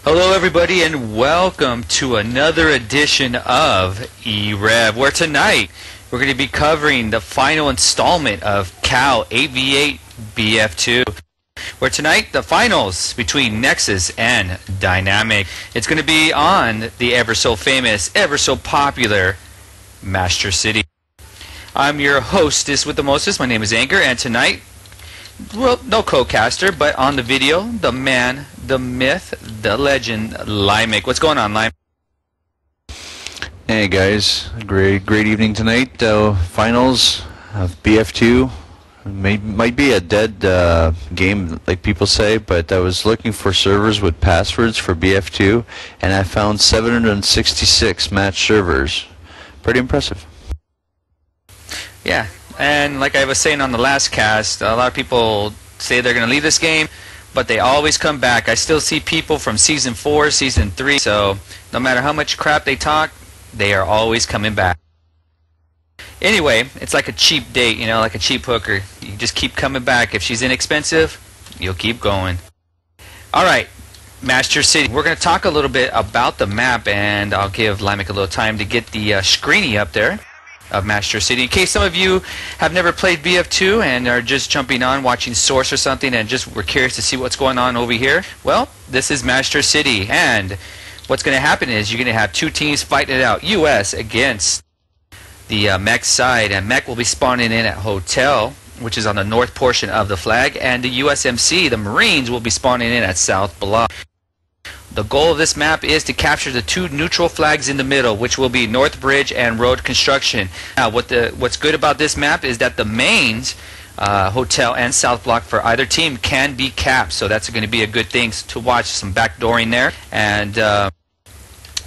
Hello everybody and welcome to another edition of eRev, where tonight we're going to be covering the final installment of Cal 8v8BF2, where tonight the finals between Nexus and Dynamic. It's going to be on the ever so famous, ever so popular Mashtuur City. I'm your hostess with the mostest. My name is Anchor, and tonight, well, no co-caster, but on the video, the man, the myth, the legend, Limek. What's going on, Lime? Hey guys, great evening tonight. Finals of BF2 might be a dead game, like people say, but I was looking for servers with passwords for BF2, and I found 766 match servers. Pretty impressive. Yeah. And like I was saying on the last cast, a lot of people say they're going to leave this game, but they always come back. I still see people from Season 4, Season 3, so no matter how much crap they talk, they are always coming back. Anyway, it's like a cheap date, you know, like a cheap hooker. You just keep coming back. If she's inexpensive, you'll keep going. Alright, Mashtuur City. We're going to talk a little bit about the map, and I'll give Limek a little time to get the screeny up there of Mashtuur City. In case some of you have never played BF2 and are just jumping on watching Source or something and just were curious to see what's going on over here, well, this is Mashtuur City, and what's going to happen is you're going to have two teams fighting it out. US against the Mech side, and Mech will be spawning in at Hotel, which is on the north portion of the flag, and the USMC, the Marines, will be spawning in at South Block. The goal of this map is to capture the two neutral flags in the middle, which will be North Bridge and Road Construction. Now, what's good about this map is that the mains, Hotel and South Block for either team, can be capped, so that's going to be a good thing to watch. Some backdooring there, and a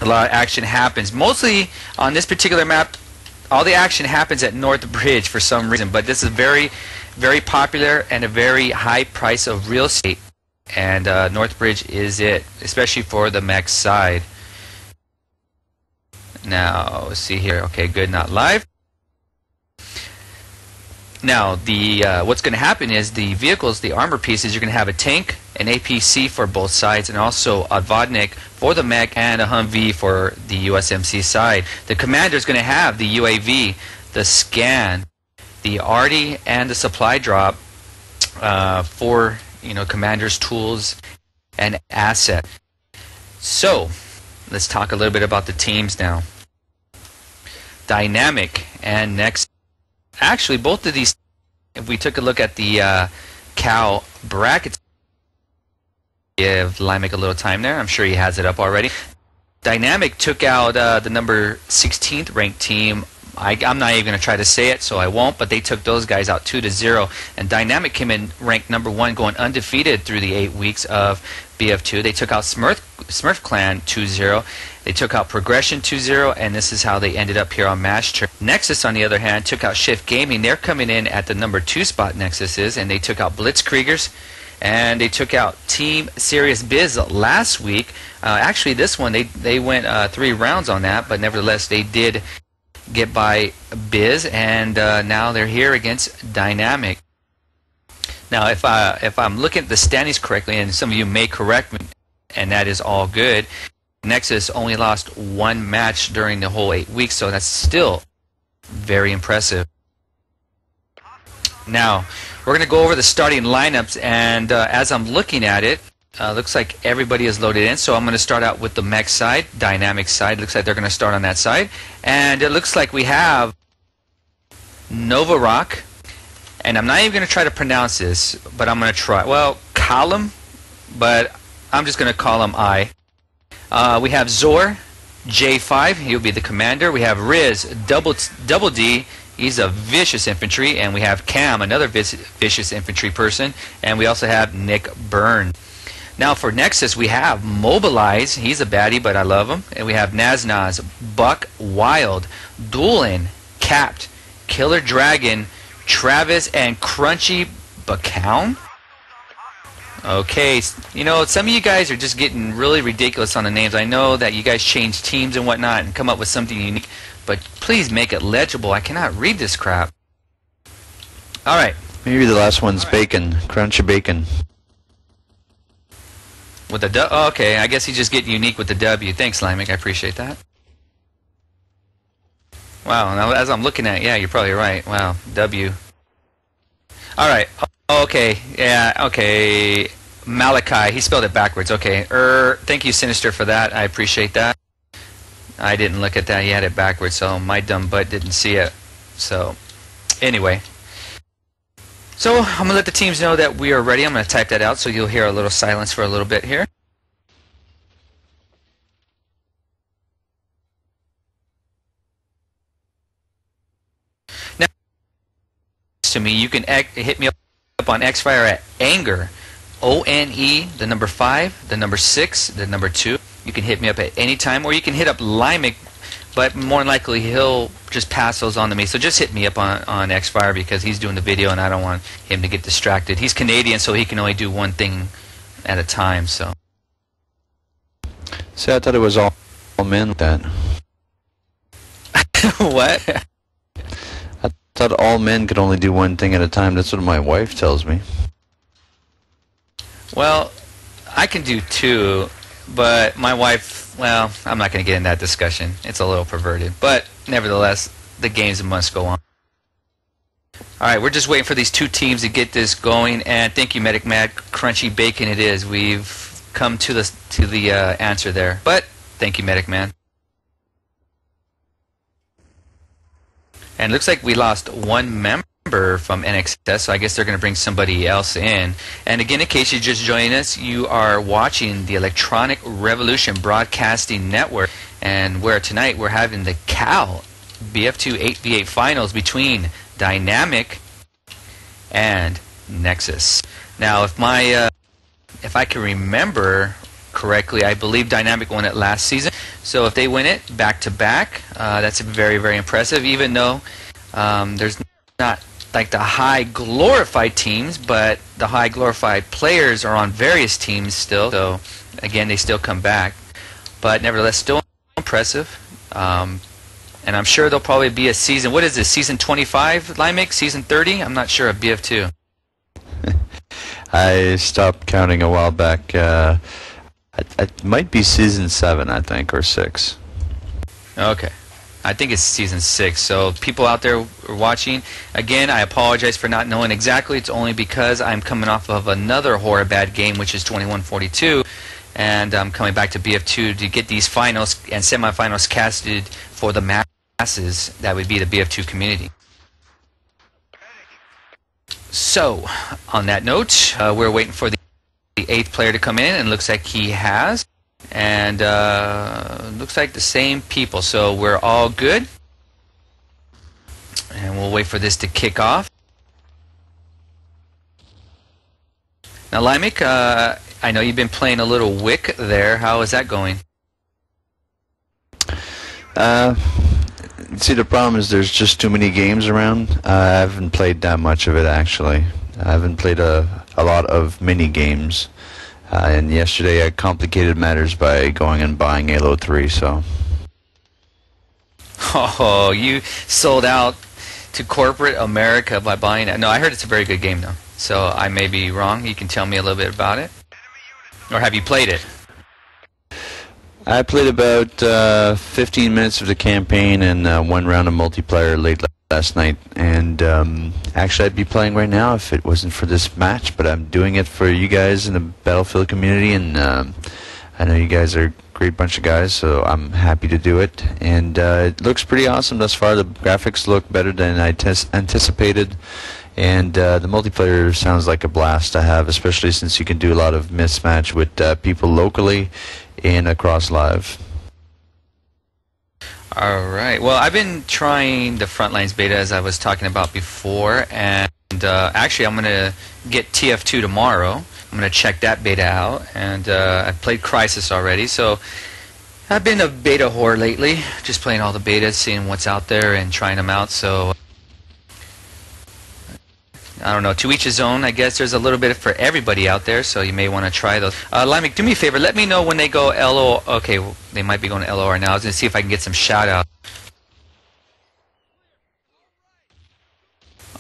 lot of action happens. Mostly on this particular map, all the action happens at North Bridge for some reason, but this is very, very popular and a very high price of real estate. And North Bridge is it, especially for the mech side. Now, let's see here. Okay, good, not live. Now, what's going to happen is the vehicles, the armor pieces, you're going to have a tank, an APC for both sides, and also a Vodnik for the mech and a Humvee for the USMC side. The commander is going to have the UAV, the scan, the arty, and the supply drop for, you know, commander's tools and asset. So let's talk a little bit about the teams now. Dynamic and Nexus. Actually, both of these, if we took a look at the Cal brackets, give Limek a little time there. I'm sure he has it up already. Dynamic took out the number 16th ranked team. I'm not even going to try to say it, so I won't, but they took those guys out 2-0. And Dynamic came in ranked number 1, going undefeated through the 8 weeks of BF2. They took out Smurf Clan 2-0. They took out Progression 2-0, and this is how they ended up here on Mashtuur. Nexus, on the other hand, took out Shift Gaming. They're coming in at the number 2 spot, Nexus is, and they took out Blitzkriegers. And they took out Team Serious Biz last week. Actually, this one, they went 3 rounds on that, but nevertheless, they did get by Biz, and now they're here against Dynamic. Now, if I'm looking at the standings correctly, and some of you may correct me, and that is all good, Nexus only lost 1 match during the whole 8 weeks, so that's still very impressive. Now, we're going to go over the starting lineups, and as I'm looking at it, looks like everybody is loaded in, so I'm going to start out with the mech side, Dynamic side. Looks like they're going to start on that side. And it looks like we have Nova Rock, and I'm not even going to try to pronounce this, but I'm going to try. Well, Column, but I'm just going to call him I. We have Zor, J5, he'll be the commander. We have Riz, Double D, he's a vicious infantry, and we have Cam, another vicious infantry person, and we also have Nick Byrne. Now for Nexus, we have Mobilize, he's a baddie, but I love him. And we have Naznaz, Buck Wild, Doolin, Capped, Killer Dragon, Travis, and Crunchy Bacown. Okay, you know, some of you guys are just getting really ridiculous on the names. I know that you guys change teams and whatnot and come up with something unique, but please make it legible. I cannot read this crap. Alright. Maybe the last one's Bacon, Crunchy Bacon. With the W? Oh, okay, I guess he's just getting unique with the W. Thanks, Limek. I appreciate that. Wow, now as I'm looking at, yeah, you're probably right. Wow, W. Alright, okay, yeah, okay. Malachi, he spelled it backwards. Okay, thank you, Sinister, for that. I appreciate that. I didn't look at that. He had it backwards, so my dumb butt didn't see it. So, anyway. So, I'm going to let the teams know that we are ready. I'm going to type that out so you'll hear a little silence for a little bit here. Now, to me, you can hit me up on Xfire at Anger. O-N-E, the number 5, the number 6, the number 2. You can hit me up at any time, or you can hit up Limek, but more than likely he'll just pass those on to me. So just hit me up on Xfire because he's doing the video and I don't want him to get distracted. He's Canadian, so he can only do one thing at a time. So. See, I thought it was all men then. What? I thought all men could only do one thing at a time. That's what my wife tells me. Well, I can do 2, but my wife, well, I'm not going to get in that discussion. It's a little perverted. But nevertheless, the games must go on. Alright, we're just waiting for these 2 teams to get this going. And thank you, Medic Mad. Crunchy bacon it is. We've come to the answer there. But thank you, Medic Man. And it looks like we lost 1 member from nXs, so I guess they're going to bring somebody else in. And again, in case you're just joining us, you are watching the Electronic Revolution Broadcasting Network, and where tonight we're having the CAL BF2 8v8 finals between Dynamic and Nexus. Now, if I can remember correctly, I believe Dynamic won it last season. So if they win it back to back, that's very, very impressive. Even though there's not like the high glorified teams, but the high glorified players are on various teams still. So again, they still come back, but nevertheless, still impressive. And I'm sure there'll probably be a season. What is this? Season 25, Limek? Season 30? I'm not sure of BF2. I stopped counting a while back. It might be season 7, I think, or 6. Okay. I think it's season 6. So people out there watching, again, I apologize for not knowing exactly. It's only because I'm coming off of another horror bad game, which is 2142, and I'm coming back to BF2 to get these finals and semifinals casted for the masses. That would be the BF2 community. So, on that note, we're waiting for the 8th player to come in, and looks like he has. And looks like the same people, so we're all good. And we'll wait for this to kick off. Now, Limek, I know you've been playing a little Wick there. How is that going? See, the problem is there's just too many games around. I haven't played that much of it, actually. I haven't played a lot of mini games. And yesterday I complicated matters by going and buying Halo 3, so... Oh, you sold out to corporate America by buying it. No, I heard it's a very good game, though. So I may be wrong. You can tell me a little bit about it. Or have you played it? I played about 15 minutes of the campaign and 1 round of multiplayer late last night. And actually I'd be playing right now if it wasn't for this match, but I'm doing it for you guys in the Battlefield community, and I know you guys are a great bunch of guys, so I'm happy to do it. And it looks pretty awesome thus far. The graphics look better than I anticipated, and the multiplayer sounds like a blast to have, especially since you can do a lot of mismatch with people locally and across live. Alright, well, I've been trying the Frontlines beta as I was talking about before, and actually I'm going to get TF2 tomorrow. I'm going to check that beta out, and I've played Crisis already, so I've been a beta whore lately, just playing all the betas, seeing what's out there and trying them out. So I don't know, to each his own. I guess there's a little bit for everybody out there, so you may want to try those. Limek, do me a favor. Let me know when they go LO. Okay, well, they might be going to LOR now. I was going to see if I can get some shout-out.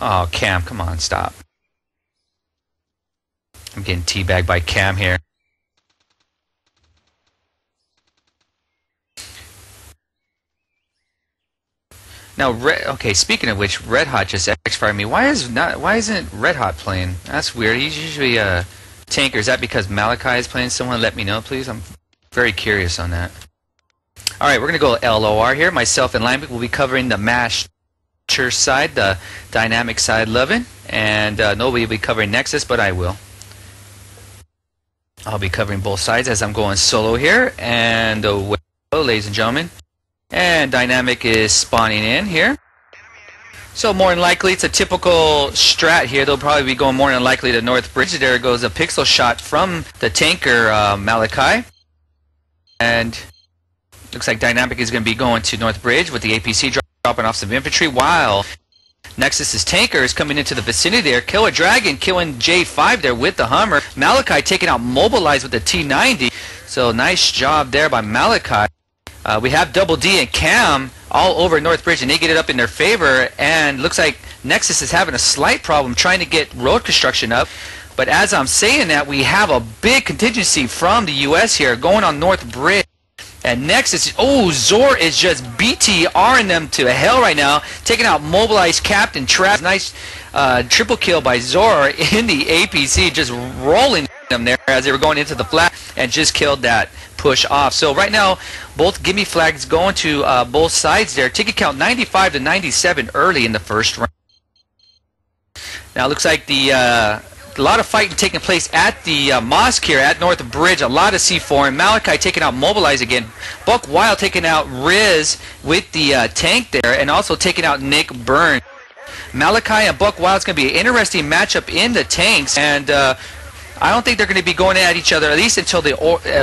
Oh, Cam, come on, stop. I'm getting teabagged by Cam here. Now, okay, speaking of which, Red Hot just X-fired me. Why isn't Red Hot playing? That's weird. He's usually a tanker. Is that because Malachi is playing? Someone let me know, please. I'm very curious on that. All right, we're going to go LOR here. Myself and Limbic will be covering the Mashtuur side, the dynamic side, loving. And nobody will be covering Nexus, but I will. I'll be covering both sides as I'm going solo here. And ladies and gentlemen. And dynamic is spawning in here. So more than likely, it's a typical strat here. They'll probably be going more than likely to North Bridge. There goes a pixel shot from the tanker Malachi. And looks like dynamic is going to be going to North Bridge with the APC dropping off some infantry, while Nexus's tanker is coming into the vicinity there. Kill a Dragon, killing J5 there with the Hummer. Malachi taking out Mobilize with the T90. So nice job there by Malachi. We have Double D and Cam all over North Bridge, and they get it up in their favor. And looks like Nexus is having a slight problem trying to get road construction up. But as I'm saying that, we have a big contingency from the U.S. here going on North Bridge. And Nexus, Zor is just BTRing them to hell right now, taking out Mobilized Captain Trav. Nice triple kill by Zor in the APC, just rolling them there as they were going into the flat, and just killed that push off. So right now, both gimme flags going to both sides there. Ticket count 95 to 97 early in the first round. Now it looks like a lot of fighting taking place at the mosque here at North Bridge. A lot of C4, and Malachi taking out Mobilize again. Buck Wild taking out Riz with the tank there, and also taking out Nick Byrne. Malachi and Buck Wild is going to be an interesting matchup in the tanks, and I don't think they're going to be going at each other at least until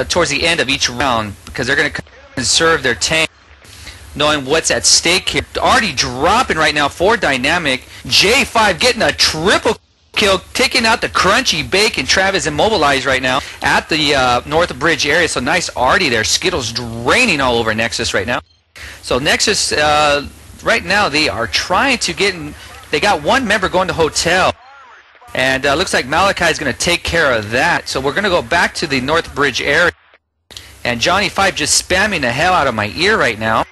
towards the end of each round, because they're going to conserve their tank, knowing what's at stake here. Already dropping right now for dynamic. J5 getting a triple kill, taking out the Crunchy Bacon. Travis immobilized right now at the North Bridge area. So nice arty there. Skittles draining all over Nexus right now. So Nexus right now, they are trying to get in. They got one member going to hotel, and looks like Malachi is going to take care of that. So we're going to go back to the North Bridge area, and Johnny 5 just spamming the hell out of my ear right now.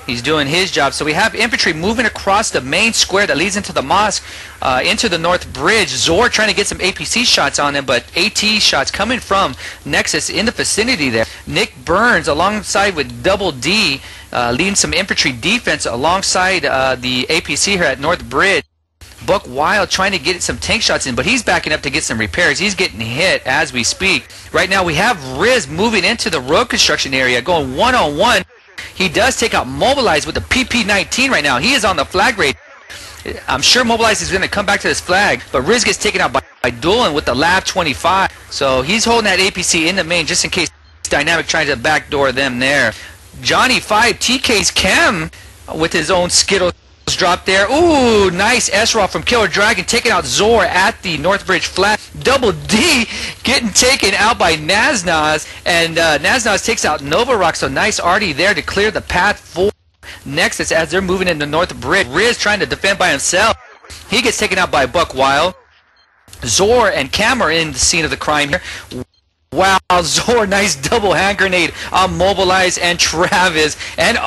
He's doing his job. So we have infantry moving across the main square that leads into the mosque, into the North Bridge. Zor trying to get some APC shots on them, but AT shots coming from Nexus in the vicinity there. Nick Burns alongside with Double D, leading some infantry defense alongside the APC here at North Bridge. Buck Wild trying to get some tank shots in, but he's backing up to get some repairs. He's getting hit as we speak. Right now we have Riz moving into the road construction area, going one-on-one. He does take out Mobilize with the PP-19 right now. He is on the flag raid. I'm sure Mobilize is going to come back to this flag, but Riz gets taken out by Dolan with the Lab 25. So he's holding that APC in the main just in case Dynamic tries to backdoor them there. Johnny 5 TK's Chem with his own Skittles drop there. Ooh, nice S-Raw from Killer Dragon, taking out Zor at the Northbridge flat. Double D getting taken out by Naznaz, and Naznaz takes out Nova Rock, so nice arty there to clear the path for Nexus as they're moving into North Bridge. Riz trying to defend by himself. He gets taken out by Buck Wild. Zor and Cam are in the scene of the crime here. Wow, Zor, nice double hand grenade on Mobilize and Travis, and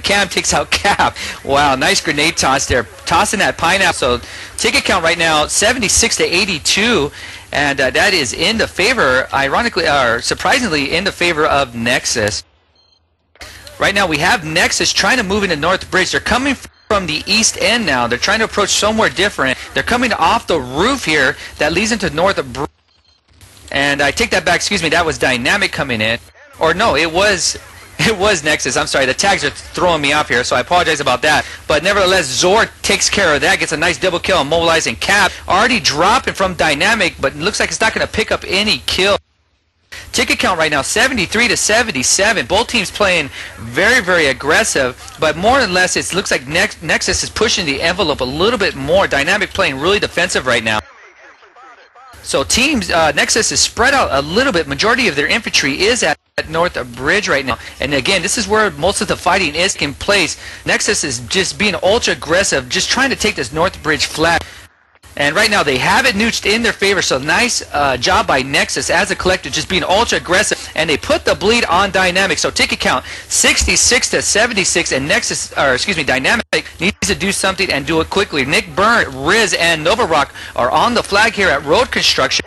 Cam takes out Cap. Wow, nice grenade toss there, tossing that pineapple. So ticket count right now 76 to 82, and that is in the favor, ironically or surprisingly, in the favor of Nexus. Right now we have Nexus trying to move into North Bridge. They're coming from the east end now. They're trying to approach somewhere different. They're coming off the roof here that leads into North Bridge. And I take that back, excuse me, that was Dynamic coming in. Or no, it was Nexus. I'm sorry, the tags are throwing me off here, so I apologize about that. But nevertheless, Zor takes care of that, gets a nice double kill on Mobilize and Cap. Already dropping from Dynamic, but it looks like it's not going to pick up any kill. Ticket count right now 73 to 77. Both teams playing very, very aggressive, but more or less it looks like Nexus is pushing the envelope a little bit more. Dynamic playing really defensive right now. So teams, Nexus is spread out a little bit. Majority of their infantry is at North Bridge right now. And again, this is where most of the fighting is taking place. Nexus is just being ultra aggressive, just trying to take this North Bridge flat. And right now they have it nuked in their favor, so nice job by Nexus as a collective, just being ultra aggressive, and they put the bleed on Dynamic. So ticket count 66 to 76, and Dynamic needs to do something and do it quickly. Nick Byrne, Riz, and Nova Rock are on the flag here at Road Construction,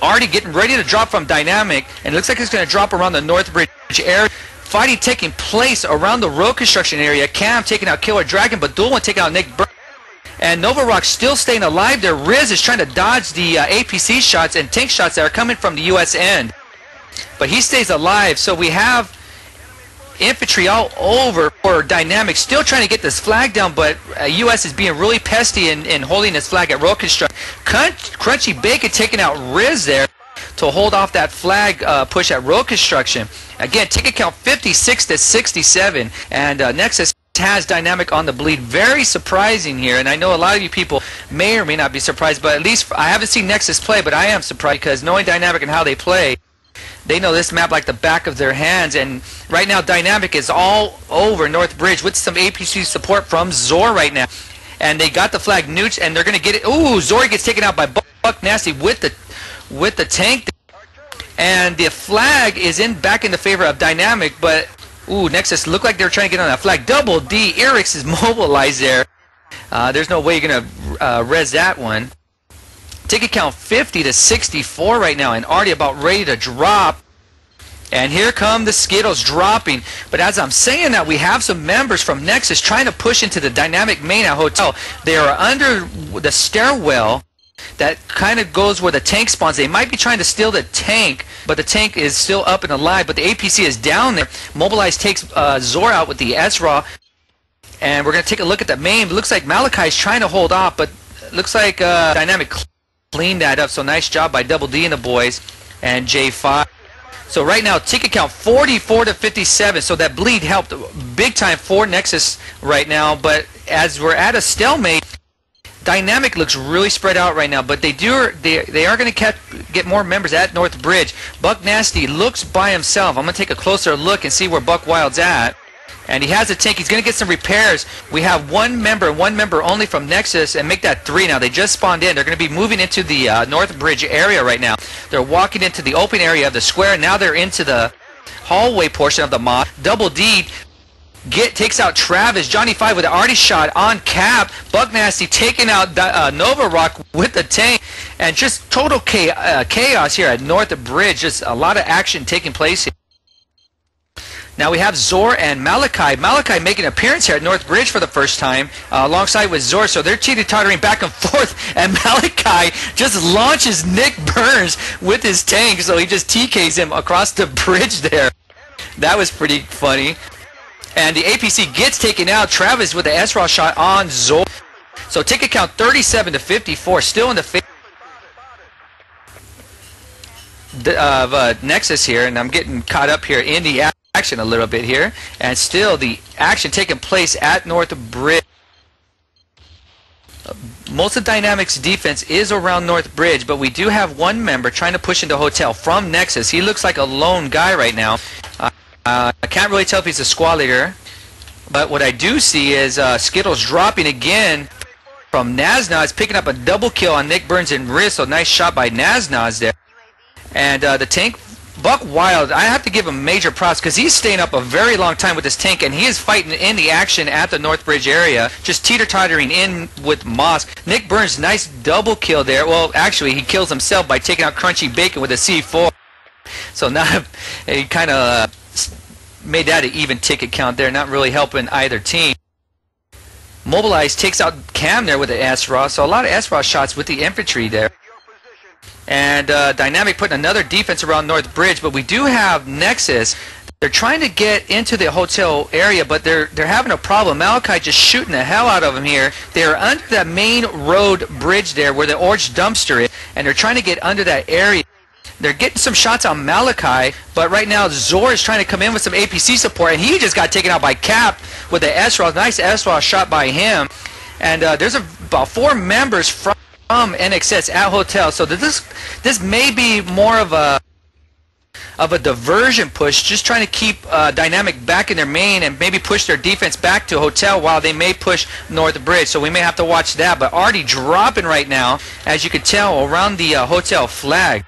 already getting ready to drop from Dynamic, and it looks like it's going to drop around the North Bridge area. Fighting taking place around the Road Construction area. Cam taking out Killer Dragon, but Duel taking out Nick Byrne. And Nova Rock still staying alive there. Riz is trying to dodge the APC shots and tank shots that are coming from the U.S. end. But he stays alive, so we have infantry all over for Dynamic, still trying to get this flag down, but U.S. is being really pesty in holding this flag at Road Construction. Crunchy Bacon taking out Riz there to hold off that flag push at Road Construction. Again, ticket count 56 to 67, and Nexus has Dynamic on the bleed. Very surprising here, and I know a lot of you people may or may not be surprised, but at least I haven't seen Nexus play, but I am surprised because knowing Dynamic and how they play, they know this map like the back of their hands. And right now Dynamic is all over North Bridge with some APC support from Zor right now, and they got the flag nuked, and they're gonna get it. Ooh, Zor gets taken out by Buck Nasty with the tank, and the flag is back in the favor of Dynamic, but ooh, Nexus look like they're trying to get on that flag. Double D, Erix is mobilized there. There's no way you're going to res that one. Ticket count 50 to 64 right now, and already about ready to drop. And here come the Skittles dropping. But as I'm saying that, we have some members from Nexus trying to push into the Dynamic main at Hotel. They are under the stairwell that kind of goes where the tank spawns. They might be trying to steal the tank, but the tank is still up and alive, but the APC is down there. Mobilize takes Zor out with the SRA, and we're going to take a look at the main. It looks like Malachi is trying to hold off, but it looks like Dynamic cleaned that up, so nice job by Double D and the boys, and J5. So right now, ticket count 44 to 57, so that bleed helped big time for Nexus right now, but as we're at a stalemate, Dynamic looks really spread out right now, but they are going to get more members at North Bridge. Buck Nasty looks by himself. I'm going to take a closer look and see where Buck Wild's at. And he has a tank. He's going to get some repairs. We have one member only from Nexus, and make that 3 now. They just spawned in. They're going to be moving into the North Bridge area right now. They're walking into the open area of the square. Now they're into the hallway portion of the mosque. Double D takes out Travis. Johnny 5 with an arty shot on Cap. Buck Nasty taking out Nova Rock with the tank, and just total chaos here at North Bridge. Just a lot of action taking place here. Now we have Zor and Malachi. Malachi making an appearance here at North Bridge for the first time, alongside with Zor. So they're teeter-tottering back and forth, and Malachi just launches Nick Burns with his tank, so he just TKs him across the bridge there. That was pretty funny. And the APC gets taken out. Travis with the SRA shot on Zor. So ticket count 37 to 54, still in the favor of Nexus here, and I'm getting caught up here in the action a little bit here, and still the action taking place at North Bridge. Most of Dynamic's defense is around North Bridge, but we do have one member trying to push into Hotel from Nexus. He looks like a lone guy right now. I can't really tell if he's a squad leader, but what I do see is Skittles dropping again from Naznaz, picking up a double kill on Nick Burns and Riz, so nice shot by Naznaz there. And the tank, Buck Wild, I have to give him major props because he's staying up a very long time with this tank, and he is fighting in the action at the North Bridge area, just teeter-tottering in with Mosque. Nick Burns, nice double kill there. Well, actually, he kills himself by taking out Crunchy Bacon with a C4. So now he kind of made that an even ticket count there, not really helping either team. Mobilize takes out Cam there with the SRA, so a lot of SRA shots with the infantry there. And Dynamic putting another defense around North Bridge, but we do have Nexus. They're trying to get into the hotel area, but they're having a problem. Malachi just shooting the hell out of them here. They're under that main road bridge there where the orange dumpster is, and they're trying to get under that area. They're getting some shots on Malachi, but right now Zor is trying to come in with some APC support, and he just got taken out by Cap with the SRA. Nice SRA shot by him. And there's about 4 members from nXs at Hotel, so this may be more of a of a diversion push, just trying to keep Dynamic back in their main and maybe push their defense back to Hotel while they may push North Bridge. So we may have to watch that. But already dropping right now, as you can tell, around the Hotel flag.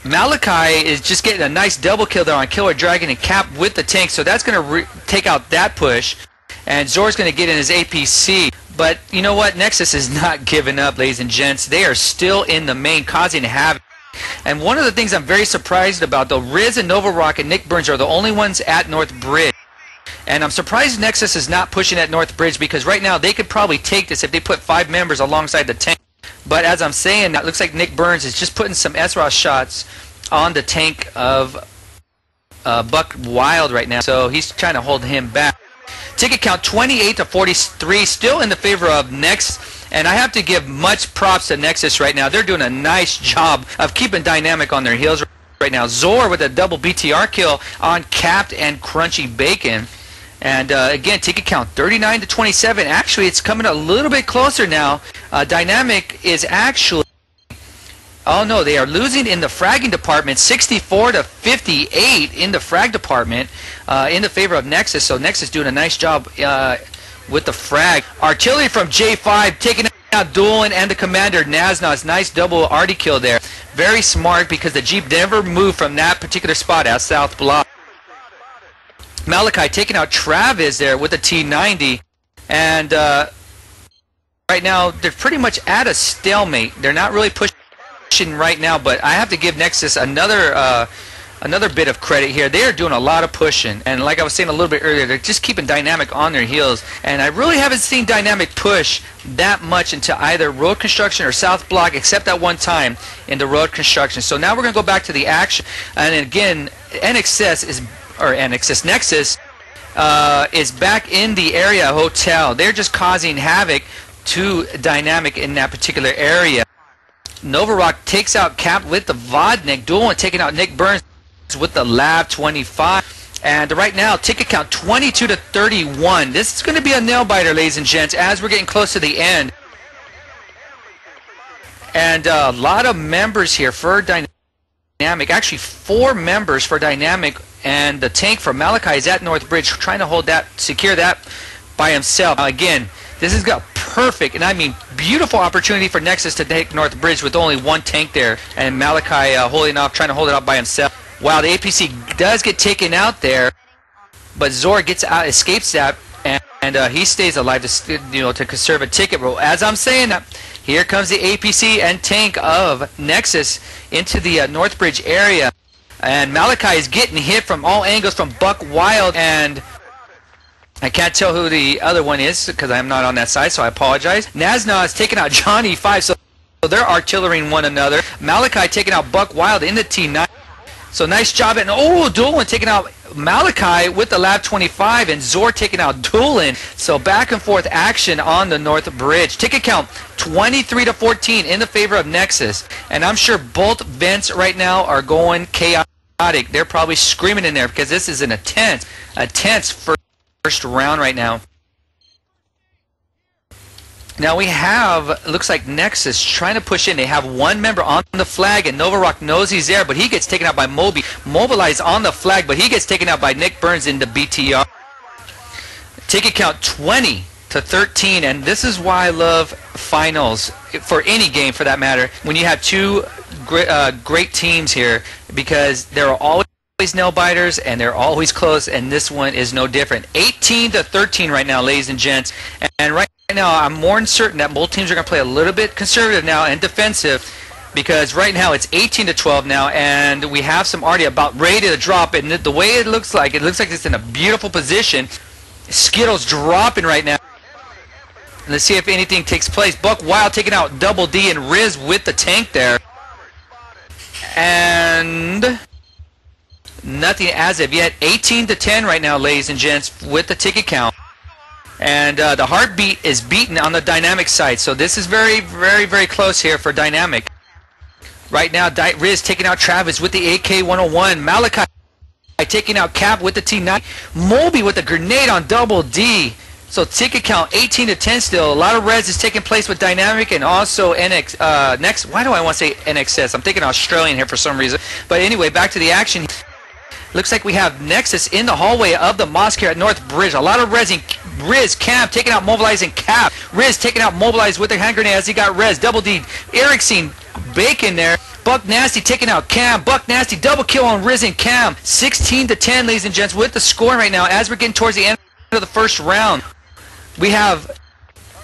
Malachi is just getting a nice double kill there on Killer Dragon and Cap with the tank, so that's going to take out that push. And Zor's going to get in his APC. But you know what? Nexus is not giving up, ladies and gents. They are still in the main, causing havoc. And one of the things I'm very surprised about, though, Riz and Nova Rock and Nick Burns are the only ones at North Bridge. And I'm surprised Nexus is not pushing at North Bridge, because right now they could probably take this if they put 5 members alongside the tank. But as I'm saying, it looks like Nick Burns is just putting some SROS shots on the tank of Buck Wild right now. So he's trying to hold him back. Ticket count 28 to 43, still in the favor of Nexus. And I have to give much props to Nexus right now. They're doing a nice job of keeping Dynamic on their heels right now. Zor with a double BTR kill on Capped and Crunchy Bacon. And again, ticket count 39 to 27. Actually, it's coming a little bit closer now. Dynamic is actually... Oh no, they are losing in the fragging department, 64 to 58 in the frag department, in the favor of Nexus. So Nexus doing a nice job with the frag. Artillery from J5 taking out Doolin and the commander Naznas. Nice double arty kill there. Very smart, because the Jeep never moved from that particular spot at South Block. Malachi taking out Travis there with the T90, and right now they're pretty much at a stalemate. They're not really pushing right now, but I have to give Nexus another bit of credit here. They are doing a lot of pushing, and like I was saying a little bit earlier, they're just keeping Dynamic on their heels. And I really haven't seen Dynamic push that much into either road construction or South Block, except that one time in the road construction. So now we're going to go back to the action, and again, Nexus is back in the area Hotel. They're just causing havoc to Dynamic in that particular area. Nova Rock takes out Cap with the Vodnik. Doolin taking out Nick Burns with the Lab 25. And right now, ticket count 22 to 31. This is going to be a nail biter, ladies and gents, as we're getting close to the end. And a lot of members here for Dynamic. Actually, 4 members for Dynamic. And the tank for Malachi is at North Bridge, trying to hold that, secure that by himself. Now, again, this has got perfect, and I mean beautiful opportunity for Nexus to take North Bridge with only 1 tank there, and Malachi holding off, trying to hold it off by himself. Wow, the APC does get taken out there, but Zor gets out, escapes that, and he stays alive to conserve a ticket. Well, as I'm saying that, here comes the APC and tank of Nexus into the North Bridge area, and Malachi is getting hit from all angles from Buck Wild, and I can't tell who the other one is because I'm not on that side, so I apologize. Nazna is taking out Johnny 5, so they're artillerying one another. Malachi taking out Buck Wild in the T9. So nice job. And Doolin taking out Malachi with the Lab 25, and Zor taking out Doolin. So back and forth action on the North Bridge. Ticket count 23 to 14 in the favor of Nexus. And I'm sure both vents right now are going chaotic. They're probably screaming in there because this is an intense first round right now. Now we have, looks like Nexus trying to push in. They have 1 member on the flag, and Nova Rock knows he's there, but he gets taken out by Moby. Mobilized on the flag, but he gets taken out by Nick Burns in the BTR. Ticket count 20 to 13, and this is why I love finals for any game for that matter, when you have 2 great teams here, because there are always nail biters and they're always close, and this one is no different. 18 to 13 right now, ladies and gents, and right now I'm more than certain that both teams are going to play a little bit conservative now and defensive, because right now it's 18 to 12 now, and we have some already about ready to drop, and the way it looks like it's in a beautiful position. Skittles dropping right now. Let's see if anything takes place. Buck Wild taking out Double D and Riz with the tank there, and nothing as of yet. 18 to 10 right now, ladies and gents, with the ticket count. And the heartbeat is beaten on the Dynamic side. So this is very, very, very close here for Dynamic. Right now, Riz taking out Travis with the AK-101. Malachi taking out Cap with the T9. Moby with a grenade on Double D. So ticket count 18 to 10 still. A lot of res is taking place with Dynamic and also Next. Why do I want to say nXs? I'm thinking Australian here for some reason. But anyway, back to the action. Looks like we have Nexus in the hallway of the mosque here at North Bridge. A lot of Riz, Cam taking out Mobilize and Cap. Riz taking out Mobilize with a hand grenade as he got res. Double D, Erickson, Bacon there. Buck Nasty taking out Cam. Buck Nasty double kill on Riz and Cam. 16 to 10, ladies and gents, with the score right now as we're getting towards the end of the first round. We have,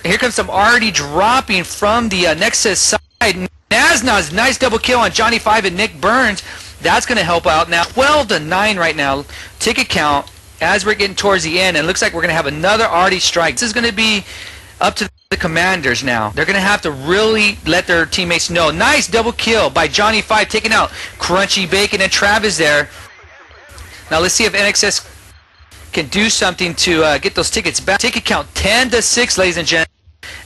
here comes some already dropping from the Nexus side. Nazna's nice double kill on Johnny 5 and Nick Burns. That's going to help out now. 12 to 9 right now. Ticket count as we're getting towards the end. And it looks like we're going to have another arty strike. This is going to be up to the commanders now. They're going to have to really let their teammates know. Nice double kill by Johnny 5 taking out Crunchy Bacon and Travis there. Now let's see if nXs can do something to get those tickets back. Ticket count 10 to 6, ladies and gentlemen.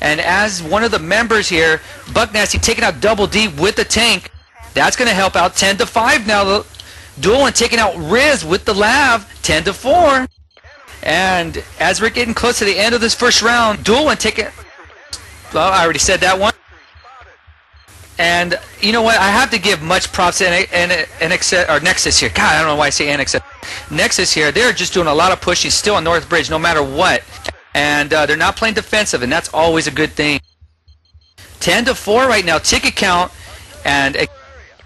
And as one of the members here, Buck Nasty taking out Double D with the tank. That's going to help out. 10 to 5 now. Doolin taking out Riz with the lav. 10 to 4. And as we're getting close to the end of this first round, Doolin taking... Well, I already said that one. And you know what? I have to give much props to Nexus here. God, I don't know why I say NXS. Nexus here, they're just doing a lot of pushing still on North Bridge no matter what. And they're not playing defensive, and that's always a good thing. 10 to 4 right now, ticket count. And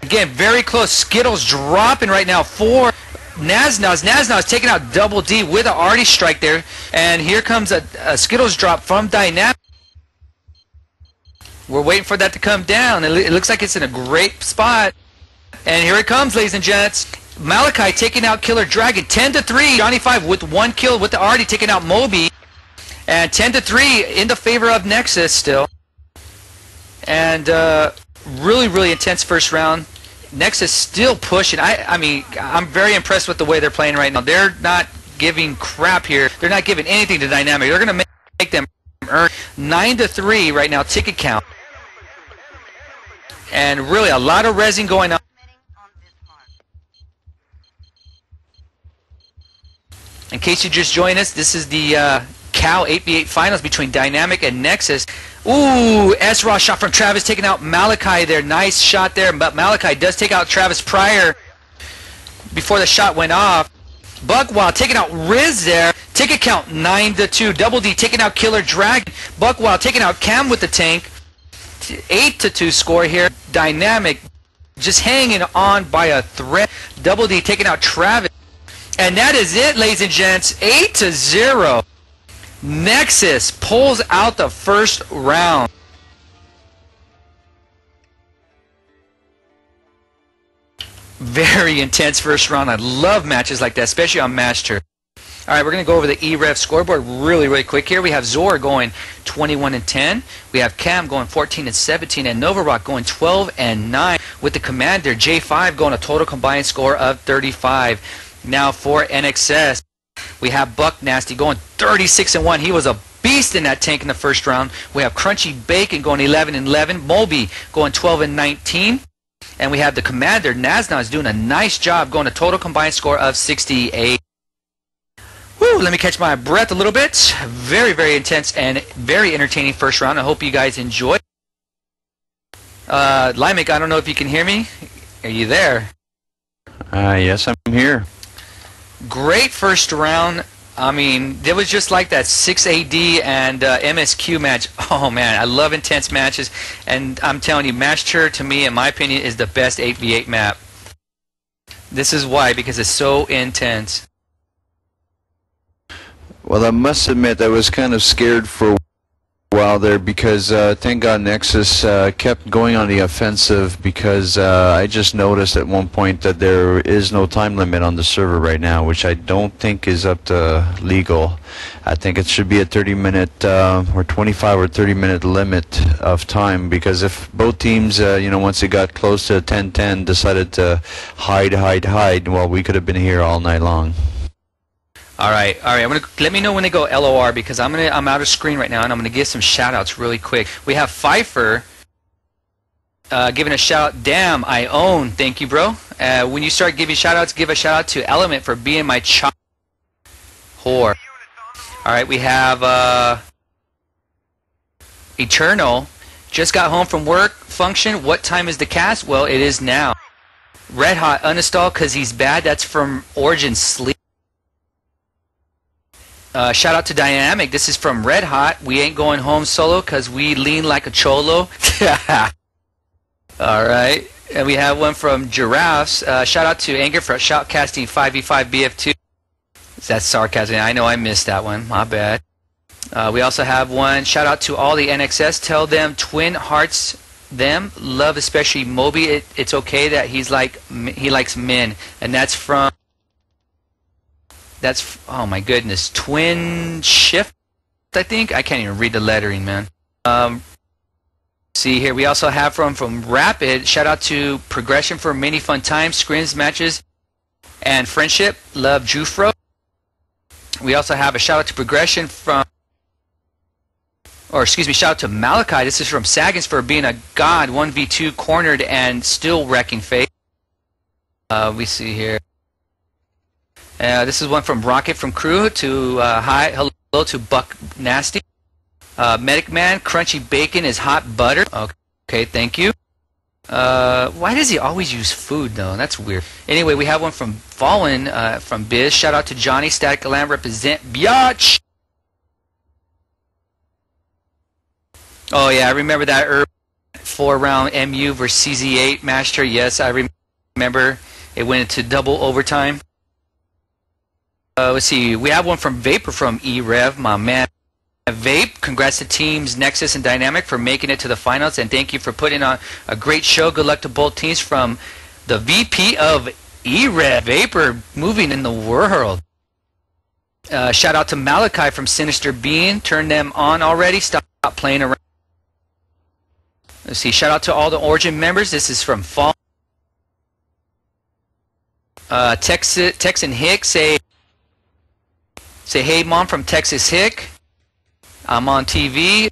again, very close. Skittles dropping right now for Naznaz. Naznaz taking out Double D with an arty strike there. And here comes a Skittles drop from Dynamic. We're waiting for that to come down. It looks like it's in a great spot. And here it comes, ladies and gents. Malachi taking out Killer Dragon. 10 to 3. Johnny 5 with 1 kill with the arty taking out Moby. And 10 to 3 in the favor of Nexus still. And really, really intense first round. Nexus still pushing. I mean, I'm very impressed with the way they're playing right now. They're not giving crap here. They're not giving anything to Dynamic. They're going to make them earn. 9 to 3 right now, ticket count. And really a lot of resin going on. In case you just joined us, this is the Cal 8v8 finals between Dynamic and Nexus. Ooh, S-Raw shot from Travis taking out Malachi there. Nice shot there, but Malachi does take out Travis prior before the shot went off. Buckwild taking out Riz there. Ticket count 9 to 2. Double D taking out Killer Dragon. Buckwild taking out Cam with the tank. 8 to 2 score here. Dynamic just hanging on by a thread. Double D taking out Travis. And that is it, ladies and gents. 8 to 0. Nexus pulls out the first round. Very intense first round. I love matches like that, especially on Mashtuur. All right, we're going to go over the EREV scoreboard really, really quick here. We have Zor going 21 and 10. We have Cam going 14 and 17, and Novarock going 12 and 9. With the Commander J5 going a total combined score of 35. Now for nXs, we have Buck Nasty going 36 and 1. He was a beast in that tank in the first round. We have Crunchy Bacon going 11 and 11. Moby going 12 and 19. And we have the Commander Naznaz doing a nice job going a total combined score of 68. Woo, let me catch my breath a little bit. Very, very intense and very entertaining first round. I hope you guys enjoy. Limek, I don't know if you can hear me. Are you there? Yes, I'm here. Great first round. I mean, it was just like that 6AD and MSQ match. Oh, man, I love intense matches. And I'm telling you, Mashtuur, to me, in my opinion, is the best 8v8 map. This is why, because it's so intense. Well, I must admit I was kind of scared for a while there because thank God Nexus kept going on the offensive because I just noticed at one point that there is no time limit on the server right now, which I don't think is up to legal. I think it should be a 30-minute or 25 or 30-minute limit of time, because if both teams, you know, once it got close to 10-10, decided to hide, well, we could have been here all night long. All right. Let me know when they go LOR, because I'm out of screen right now, and I'm gonna give some shout outs really quick. We have Pfeiffer giving a shout. Damn, I own. Thank you, bro. When you start giving shout outs, give a shout out to Element for being my child whore. Alright, we have Eternal. Just got home from work. Function. What time is the cast? Well, it is now. Red Hot uninstall because he's bad. That's from Origin Sleep. Shout out to Dynamic. This is from Red Hot. We ain't going home solo because we lean like a cholo. Alright. And we have one from Giraffes. Shout out to Anger for shoutcasting 5v5BF2. That's sarcasm. I know I missed that one. My bad. We also have one. Shout out to all the nXs. Tell them Twin Hearts them. Love especially Moby. It's okay that he likes men. And that's from... oh my goodness. Twin Shift, I think? I can't even read the lettering, man. See here, we also have from Rapid. Shout out to Progression for many fun times, scrims, matches, and friendship. Love Jufro. We also have a shout out to Progression from, shout out to Malachi. This is from Saggins for being a god, 1v2 cornered and still wrecking fate. We see here. This is one from Rocket from Crew to hello to Buck Nasty. Medic Man, crunchy bacon is hot butter. Okay, thank you. Why does he always use food though? That's weird. Anyway, we have one from Fallen from Biz. Shout out to Johnny. Static Alarm represent biatch. Oh yeah, I remember that 4-round MU versus CZ8 Mashtuur. Yes, I remember. It went into double overtime. Let's see. We have one from Vapor from E-Rev, my man. Vape, congrats to teams Nexus and Dynamic for making it to the finals, and thank you for putting on a great show. Good luck to both teams from the VP of E-Rev. Vapor, moving in the world. Shout out to Malachi from Sinister Being. Turn them on already. Stop playing around. Let's see. Shout out to all the Origin members. This is from Fall. Texan Hick, say hey mom from Texas Hick. I'm on TV.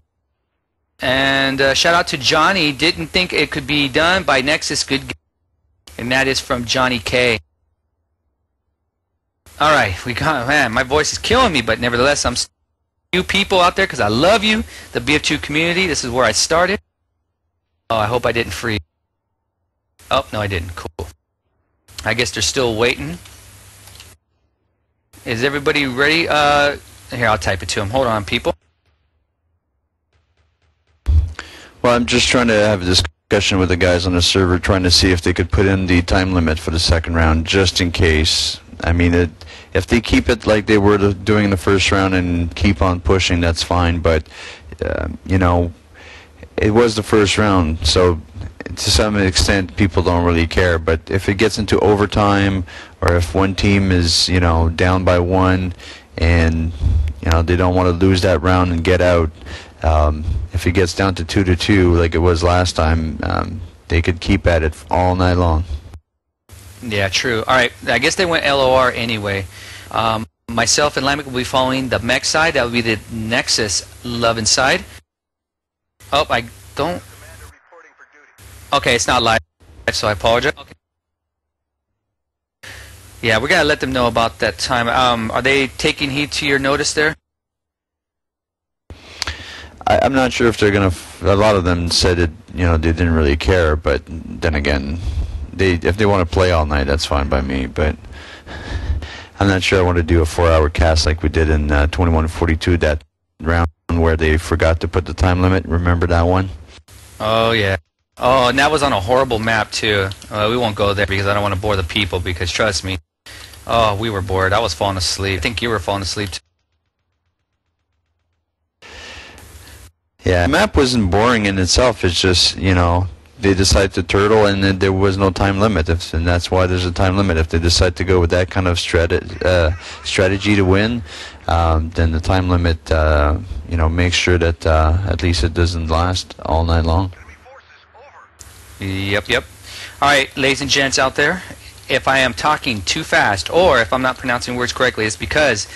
And shout out to Johnny. Didn't think it could be done by Nexus. Good game. And that is from Johnny K. Alright, we got, man, my voice is killing me, but nevertheless, I'm you people out there because I love you. The BF2 community. This is where I started. Oh, I hope I didn't freeze. Oh, no, I didn't. Cool. I guess they're still waiting. Is everybody ready? Here, I'll type it to them. Hold on, people. Well, I'm just trying to have a discussion with the guys on the server, trying to see if they could put in the time limit for the second round, just in case. I mean, if they keep it like they were doing the first round and keep on pushing, that's fine. But, you know, it was the first round, so to some extent people don't really care. But if it gets into overtime, or if one team is, you know, down by one, and, you know, they don't want to lose that round and get out, if it gets down to 2-2 like it was last time, they could keep at it all night long. Yeah, true. Alright, I guess they went LOR anyway. Myself and Lamek will be following the mech side. That would be the Nexus love inside. Oh, I don't... Okay, it's not live, so I apologize. Okay. Yeah, we gotta let them know about that time. Are they taking heed to your notice there? I'm not sure if they're gonna. A lot of them said it. You know, they didn't really care. But then again, if they want to play all night, that's fine by me. But I'm not sure I want to do a 4-hour cast like we did in 2142, that round where they forgot to put the time limit. Remember that one? Oh yeah. Oh, and that was on a horrible map too. We won't go there because I don't want to bore the people. Because trust me, oh, we were bored. I was falling asleep. I think you were falling asleep too. Yeah, the map wasn't boring in itself. It's just, you know, they decide to turtle, and then there was no time limit, and that's why there's a time limit. If they decide to go with that kind of strategy to win, then the time limit, you know, makes sure that at least it doesn't last all night long. Yep, yep. All right, ladies and gents out there, if I am talking too fast or if I'm not pronouncing words correctly, it's because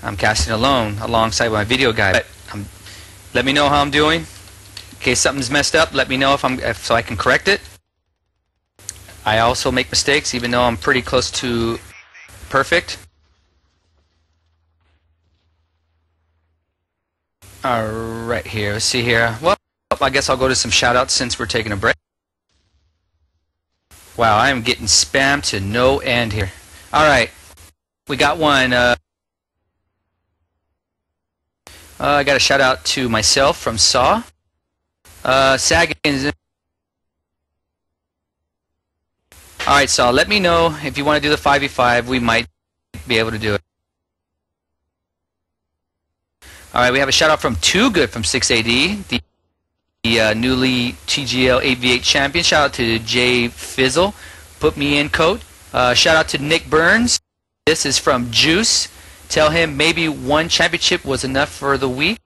I'm casting alone alongside my video guy. But let me know how I'm doing. In case something's messed up, let me know so I can correct it. I also make mistakes, even though I'm pretty close to perfect. Alright here, let's see here. Well, I guess I'll go to some shoutouts since we're taking a break. Wow, I am getting spammed to no end here. Alright, we got one. I got a shout out to myself from Saw. Sagan. Alright, Saw, let me know if you want to do the 5v5. We might be able to do it. Alright, we have a shout out from Too Good from 6AD, the newly TGL 8v8 champion. Shout out to Jay Fizzle, put me in code. Shout out to Nick Burns. This is from Juice. Tell him maybe one championship was enough for the week,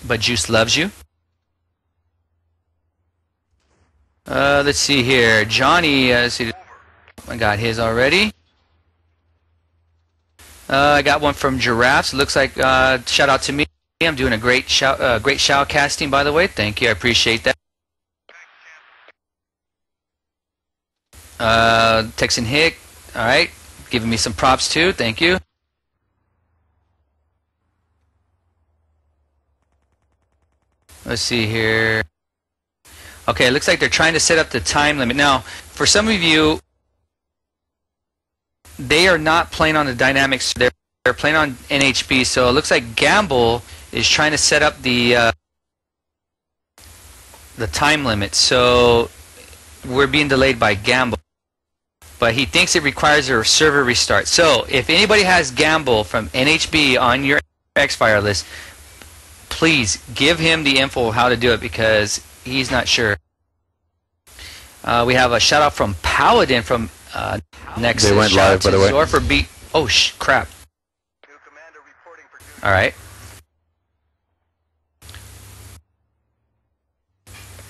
but Juice loves you. Let's see here. Johnny, let's see. I got his already. I got one from Giraffes. Looks like shout out to me. I'm doing a great shoutcasting, by the way. Thank you. I appreciate that. Texan Hick. All right, giving me some props too. Thank you. Let's see here. Okay, it looks like they're trying to set up the time limit. Now, for some of you, they are not playing on the dynamics. They're playing on NHB. So it looks like Gamble is trying to set up the time limit. So we're being delayed by Gamble, but he thinks it requires a server restart. So if anybody has Gamble from NHB on your Xfire list, please give him the info of how to do it because he's not sure. We have a shout out from Paladin from Nexus. They went live, by the way. Zor for beat. Oh crap! All right.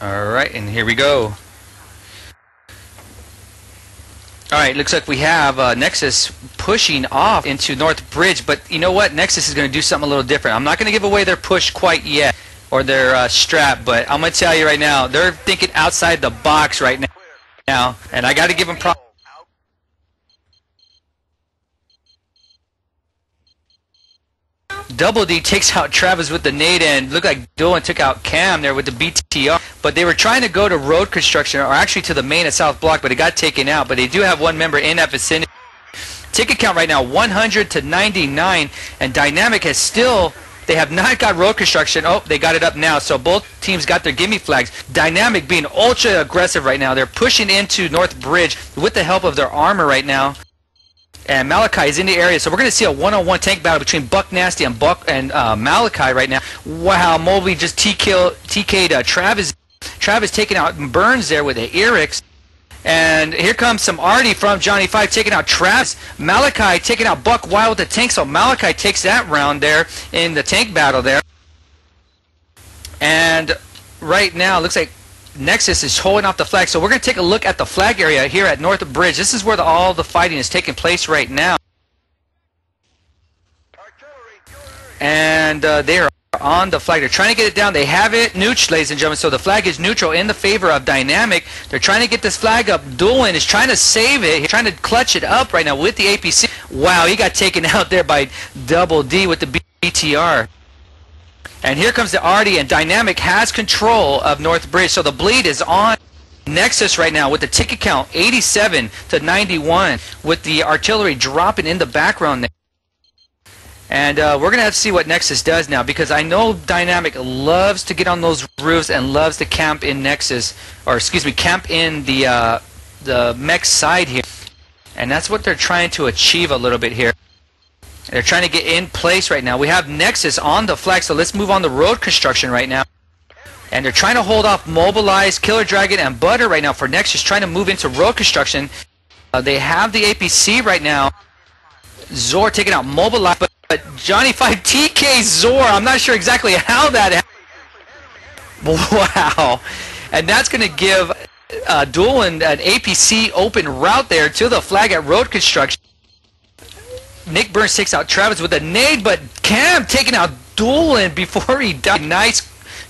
All right, and here we go. All right, looks like we have Nexus pushing off into North Bridge, but you know what? Nexus is going to do something a little different. I'm not going to give away their push quite yet, or their strap, but I'm going to tell you right now, they're thinking outside the box right now, and I got to give them props. Double D takes out Travis with the nade, and looked like Dolan took out Cam there with the BTR. But they were trying to go to road construction, or actually to the main at South Block, but it got taken out. But they do have one member in that vicinity. Ticket count right now 100 to 99, and Dynamic has still. They have not got road construction. Oh, they got it up now. So both teams got their gimme flags. Dynamic being ultra aggressive right now. They're pushing into North Bridge with the help of their armor right now. And Malachi is in the area, so we're going to see a one-on-one tank battle between Buck Nasty and Malachi right now. Wow, Mobley just TK'd Travis. Travis taking out Burns there with the Eric's. And here comes some Artie from Johnny 5 taking out Travis. Malachi taking out Buck Wild with the tank, so Malachi takes that round there in the tank battle there. And right now, it looks like Nexus is holding off the flag, so we're going to take a look at the flag area here at North Bridge. This is where all the fighting is taking place right now. And they are on the flag. They're trying to get it down. They have it neutral, ladies and gentlemen, so the flag is neutral in the favor of Dynamic. They're trying to get this flag up. Dolan is trying to save it. He's trying to clutch it up right now with the APC. Wow, he got taken out there by Double D with the BTR. And here comes the Artie, and Dynamic has control of North Bridge. So the bleed is on Nexus right now with the ticket count 87 to 91 with the artillery dropping in the background there. And we're going to have to see what Nexus does now, because I know Dynamic loves to get on those roofs and loves to camp in Nexus, or excuse me, camp in the mech side here. And that's what they're trying to achieve a little bit here. They're trying to get in place right now. We have Nexus on the flag, so let's move on to road construction right now. And they're trying to hold off Mobilize, Killer Dragon, and Butter right now for Nexus, trying to move into road construction. They have the APC right now. Zor taking out Mobilize, but Johnny 5 TK Zor. I'm not sure exactly how that happened. Wow. And that's going to give Dolan an APC open route there to the flag at road construction. Nick Burns takes out Travis with a nade, but Cam taking out Dolan before he died. Nice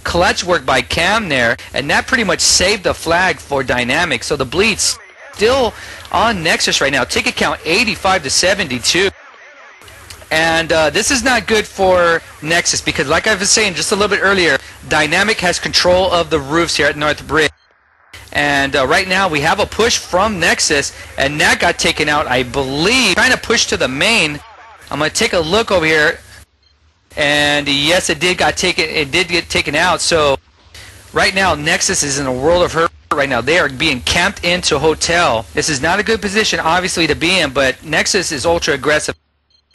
clutch work by Cam there, and that pretty much saved the flag for Dynamic. So the bleed's still on Nexus right now. Ticket count 85 to 72. And this is not good for Nexus because, like I was saying just a little bit earlier, Dynamic has control of the roofs here at North Bridge. And right now we have a push from Nexus, and that got taken out, I believe. Trying to push to the main. I'm going to take a look over here, and yes, it did get taken out. So right now Nexus is in a world of hurt. Right now they are being camped into hotel. This is not a good position, obviously, to be in, but Nexus is ultra aggressive,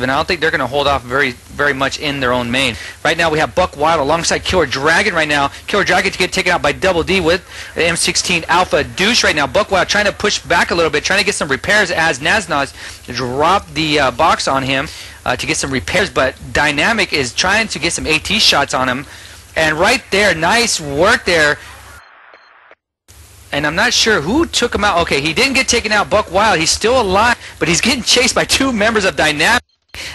and I don't think they're going to hold off very much in their own main. Right now we have Buck Wild alongside Killer Dragon right now. Killer Dragon to get taken out by Double D with the M16 Alpha Douche right now. Buck Wild trying to push back a little bit, trying to get some repairs as Naznaz dropped the box on him to get some repairs, but Dynamic is trying to get some AT shots on him. And right there, nice work there. And I'm not sure who took him out. Okay, he didn't get taken out. Buck Wild, he's still alive, but he's getting chased by two members of Dynamic.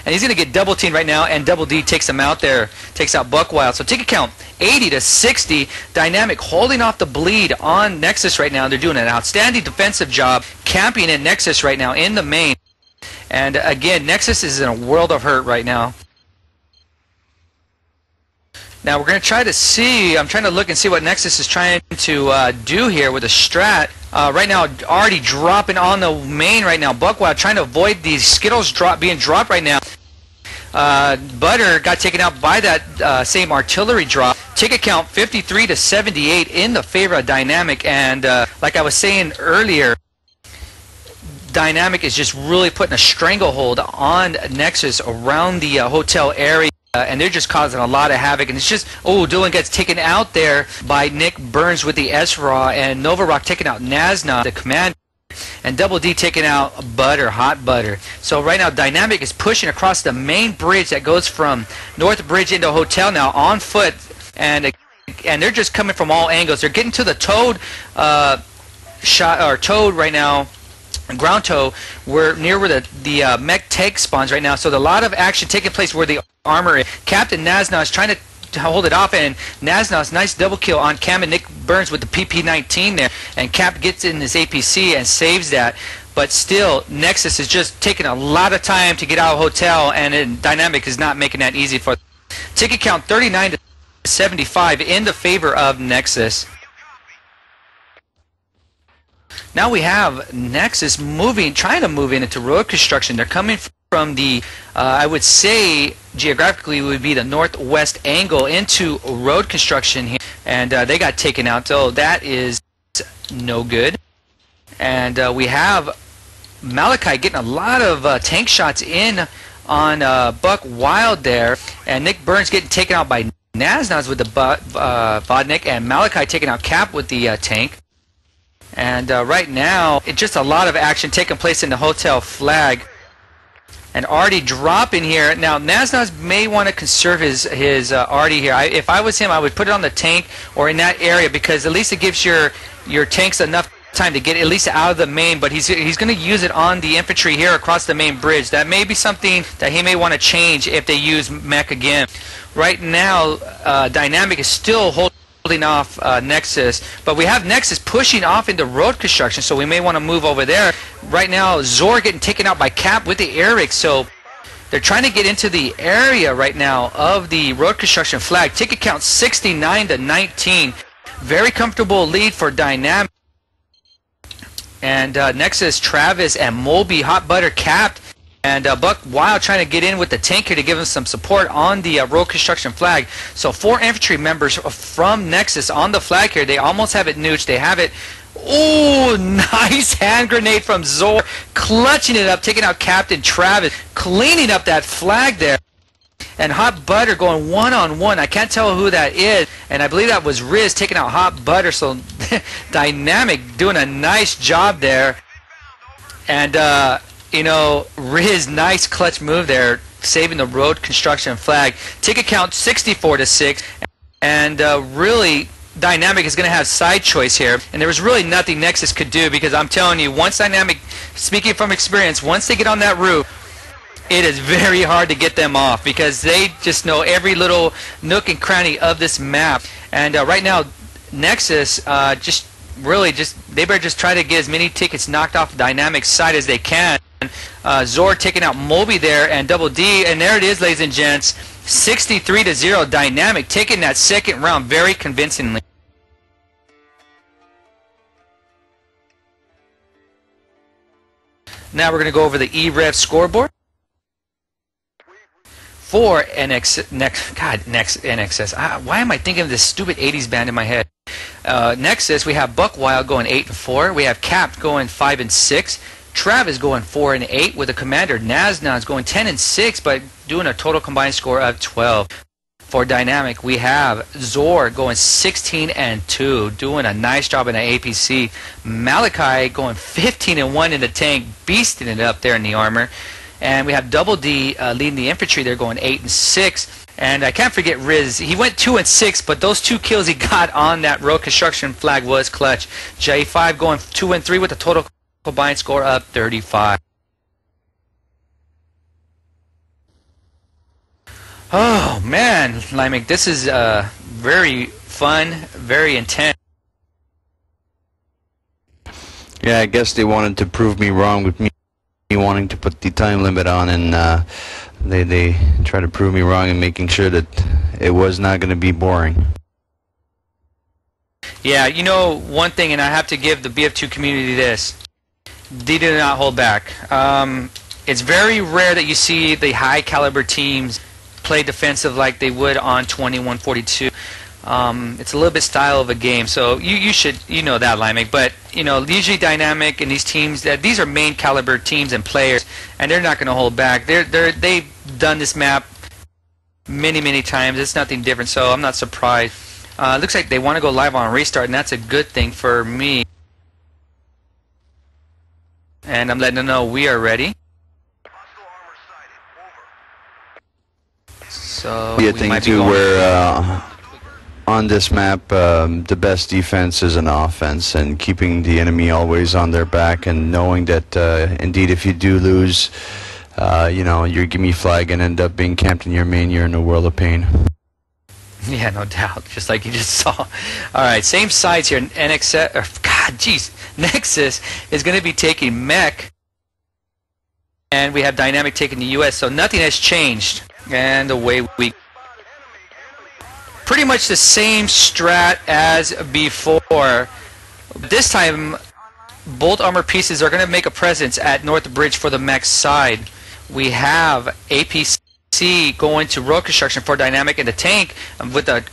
And he's going to get double teamed right now, and Double D takes him out there, takes out Buck Wild. So ticket count 80-60. Dynamic holding off the bleed on Nexus right now. They're doing an outstanding defensive job camping in Nexus right now in the main. And again, Nexus is in a world of hurt right now. Now we're going to try to see, I'm trying to look and see what Nexus is trying to do here with a strat. Right now, already dropping on the main right now. Buckwild trying to avoid these Skittles being dropped right now. Butter got taken out by that same artillery drop. Ticket count 53-78 in the favor of Dynamic. And like I was saying earlier, Dynamic is just really putting a stranglehold on Nexus around the hotel area. And they're just causing a lot of havoc, and it's just, oh, Dylan gets taken out there by Nick Burns with the S-Raw, and Nova Rock taking out Nazna, the commander, and Double D taking out Butter, Hot Butter. So right now Dynamic is pushing across the main bridge that goes from North Bridge into hotel now on foot, and they're just coming from all angles. They're getting to the Toad Toad right now. Ground tow, we're near where the mech tank spawns right now, so there's a lot of action taking place where the armor is. Captain Nazna is trying to hold it off, and Nazna's nice double kill on Cam and Nick Burns with the PP-19 there, and Cap gets in his APC and saves that. But still, Nexus is just taking a lot of time to get out of hotel, and Dynamic is not making that easy for them. Ticket count 39-75 in the favor of Nexus. Now we have Nexus trying to move into road construction. They're coming from the, I would say, geographically would be the northwest angle into road construction here. And they got taken out, so that is no good. And we have Malachi getting a lot of tank shots in on Buck Wild there. And Nick Burns getting taken out by Naznaz with the Vodnik. And Malachi taking out Cap with the tank. And right now, it's just a lot of action taking place in the hotel flag. And Artie dropping here. Now, Naznaz may want to conserve his Artie here. If I was him, I would put it on the tank or in that area, because at least it gives your tanks enough time to get at least out of the main. But he's going to use it on the infantry here across the main bridge. That may be something that he may want to change if they use mech again. Right now, Dynamic is still holding off Nexus, but we have Nexus pushing off into road construction, so we may want to move over there. Right now, Zor getting taken out by Cap with the Eric, so they're trying to get into the area right now of the road construction flag. Ticket count 69-19. Very comfortable lead for Dynamic. And Nexus, Travis, and Moby, Hot Butter capped. And Buck Wild trying to get in with the tank here to give him some support on the road construction flag. So 4 infantry members from Nexus on the flag here. They almost have it nuked. They have it. Oh, nice hand grenade from Zor. Clutching it up, taking out Captain Travis. Cleaning up that flag there. And Hot Butter going one-on-one. I can't tell who that is. And I believe that was Riz taking out Hot Butter. So Dynamic doing a nice job there. And you know, Riz, nice clutch move there, saving the road construction flag. Ticket count 64-6, and really, Dynamic is going to have side choice here, and there was really nothing Nexus could do, because I'm telling you, once Dynamic, speaking from experience, once they get on that roof, it is very hard to get them off, because they just know every little nook and cranny of this map. And right now, Nexus they better just try to get as many tickets knocked off Dynamic's side as they can. Zor taking out Moby there, and Double D, and there it is, ladies and gents. 63-0. Dynamic taking that second round very convincingly. Now we're going to go over the EREV scoreboard for nXs. Why am I thinking of this stupid 80s band in my head? Nexus, we have Buckwild going 8-4. We have Capped going 5-6. Travis going 4-8 with a commander. Naznaz going 10-6, but doing a total combined score of 12. For Dynamic, we have Zor going 16-2, doing a nice job in the APC. Malachi going 15-1 in the tank, beasting it up there in the armor. And we have Double D leading the infantry. They're going 8-6. And I can't forget Riz. He went 2-6, but those 2 kills he got on that road construction flag was clutch. J5 going 2-3 with a total combined score of 35. Oh man, Liming, this is very fun, very intense. Yeah, I guess they wanted to prove me wrong with me wanting to put the time limit on, and they try to prove me wrong and making sure that it was not going to be boring. Yeah, you know one thing, and I have to give the BF2 community this. They did not hold back. It's very rare that you see the high caliber teams play defensive like they would on 2142. It's a little bit style of a game, so you should know that, Liming. But usually Dynamic and these teams, these are main caliber teams and players, and they're not going to hold back. They've done this map many times. It's nothing different, so I'm not surprised. It looks like they want to go live on restart, and that's a good thing for me. And I'm letting them know we are ready. So be a thing too where on this map the best defense is an offense, and keeping the enemy always on their back, and knowing that indeed if you do lose, your gimme flag and end up being camped in your main, you're in a world of pain. Yeah, no doubt. Just like you just saw. All right, same sides here. Nexus is going to be taking Mech, and we have Dynamic taking the US. So nothing has changed. And away we pretty much the same strat as before. This time, bolt armor pieces are going to make a presence at North Bridge for the mech side. We have APC going to road construction for Dynamic in the tank with a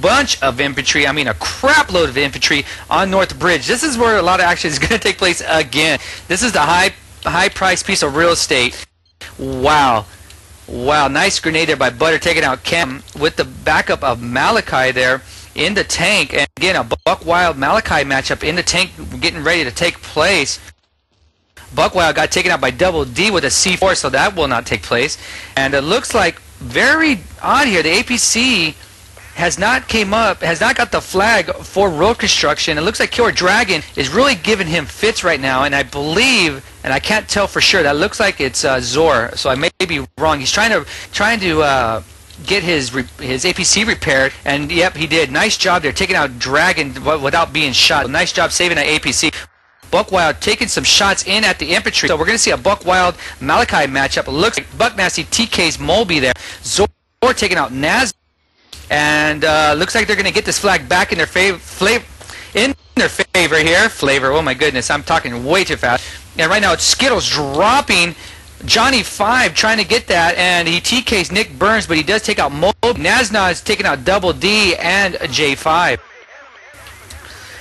bunch of infantry. I mean, a crap load of infantry on North Bridge. This is where a lot of action is going to take place again. This is the high price piece of real estate. Wow. Wow, nice grenade there by Butter, taking out Cam with the backup of Malachi there in the tank. And again, a Buckwild Malachi matchup in the tank getting ready to take place. Buckwild got taken out by Double D with a C4, so that will not take place. And it looks like very odd here. The APC has not got the flag for road construction. It looks like Killer Dragon is really giving him fits right now, and I believe, and I can't tell for sure, that looks like it's Zor, so I may be wrong. He's trying to get his APC repaired, and yep, he did. Nice job there, taking out Dragon without being shot. Nice job saving that APC. Buckwild taking some shots in at the infantry, so we're going to see a Buckwild Malachi matchup. It looks like Buck Nasty TK's Molby there. Zor taking out Naz. And looks like they're going to get this flag back in their favor here. Flavor, oh my goodness, I'm talking way too fast. And right now it's Skittles dropping Johnny 5 trying to get that, and he TKs Nick Burns, but he does take out Mob. Nazna is taking out Double D and J5.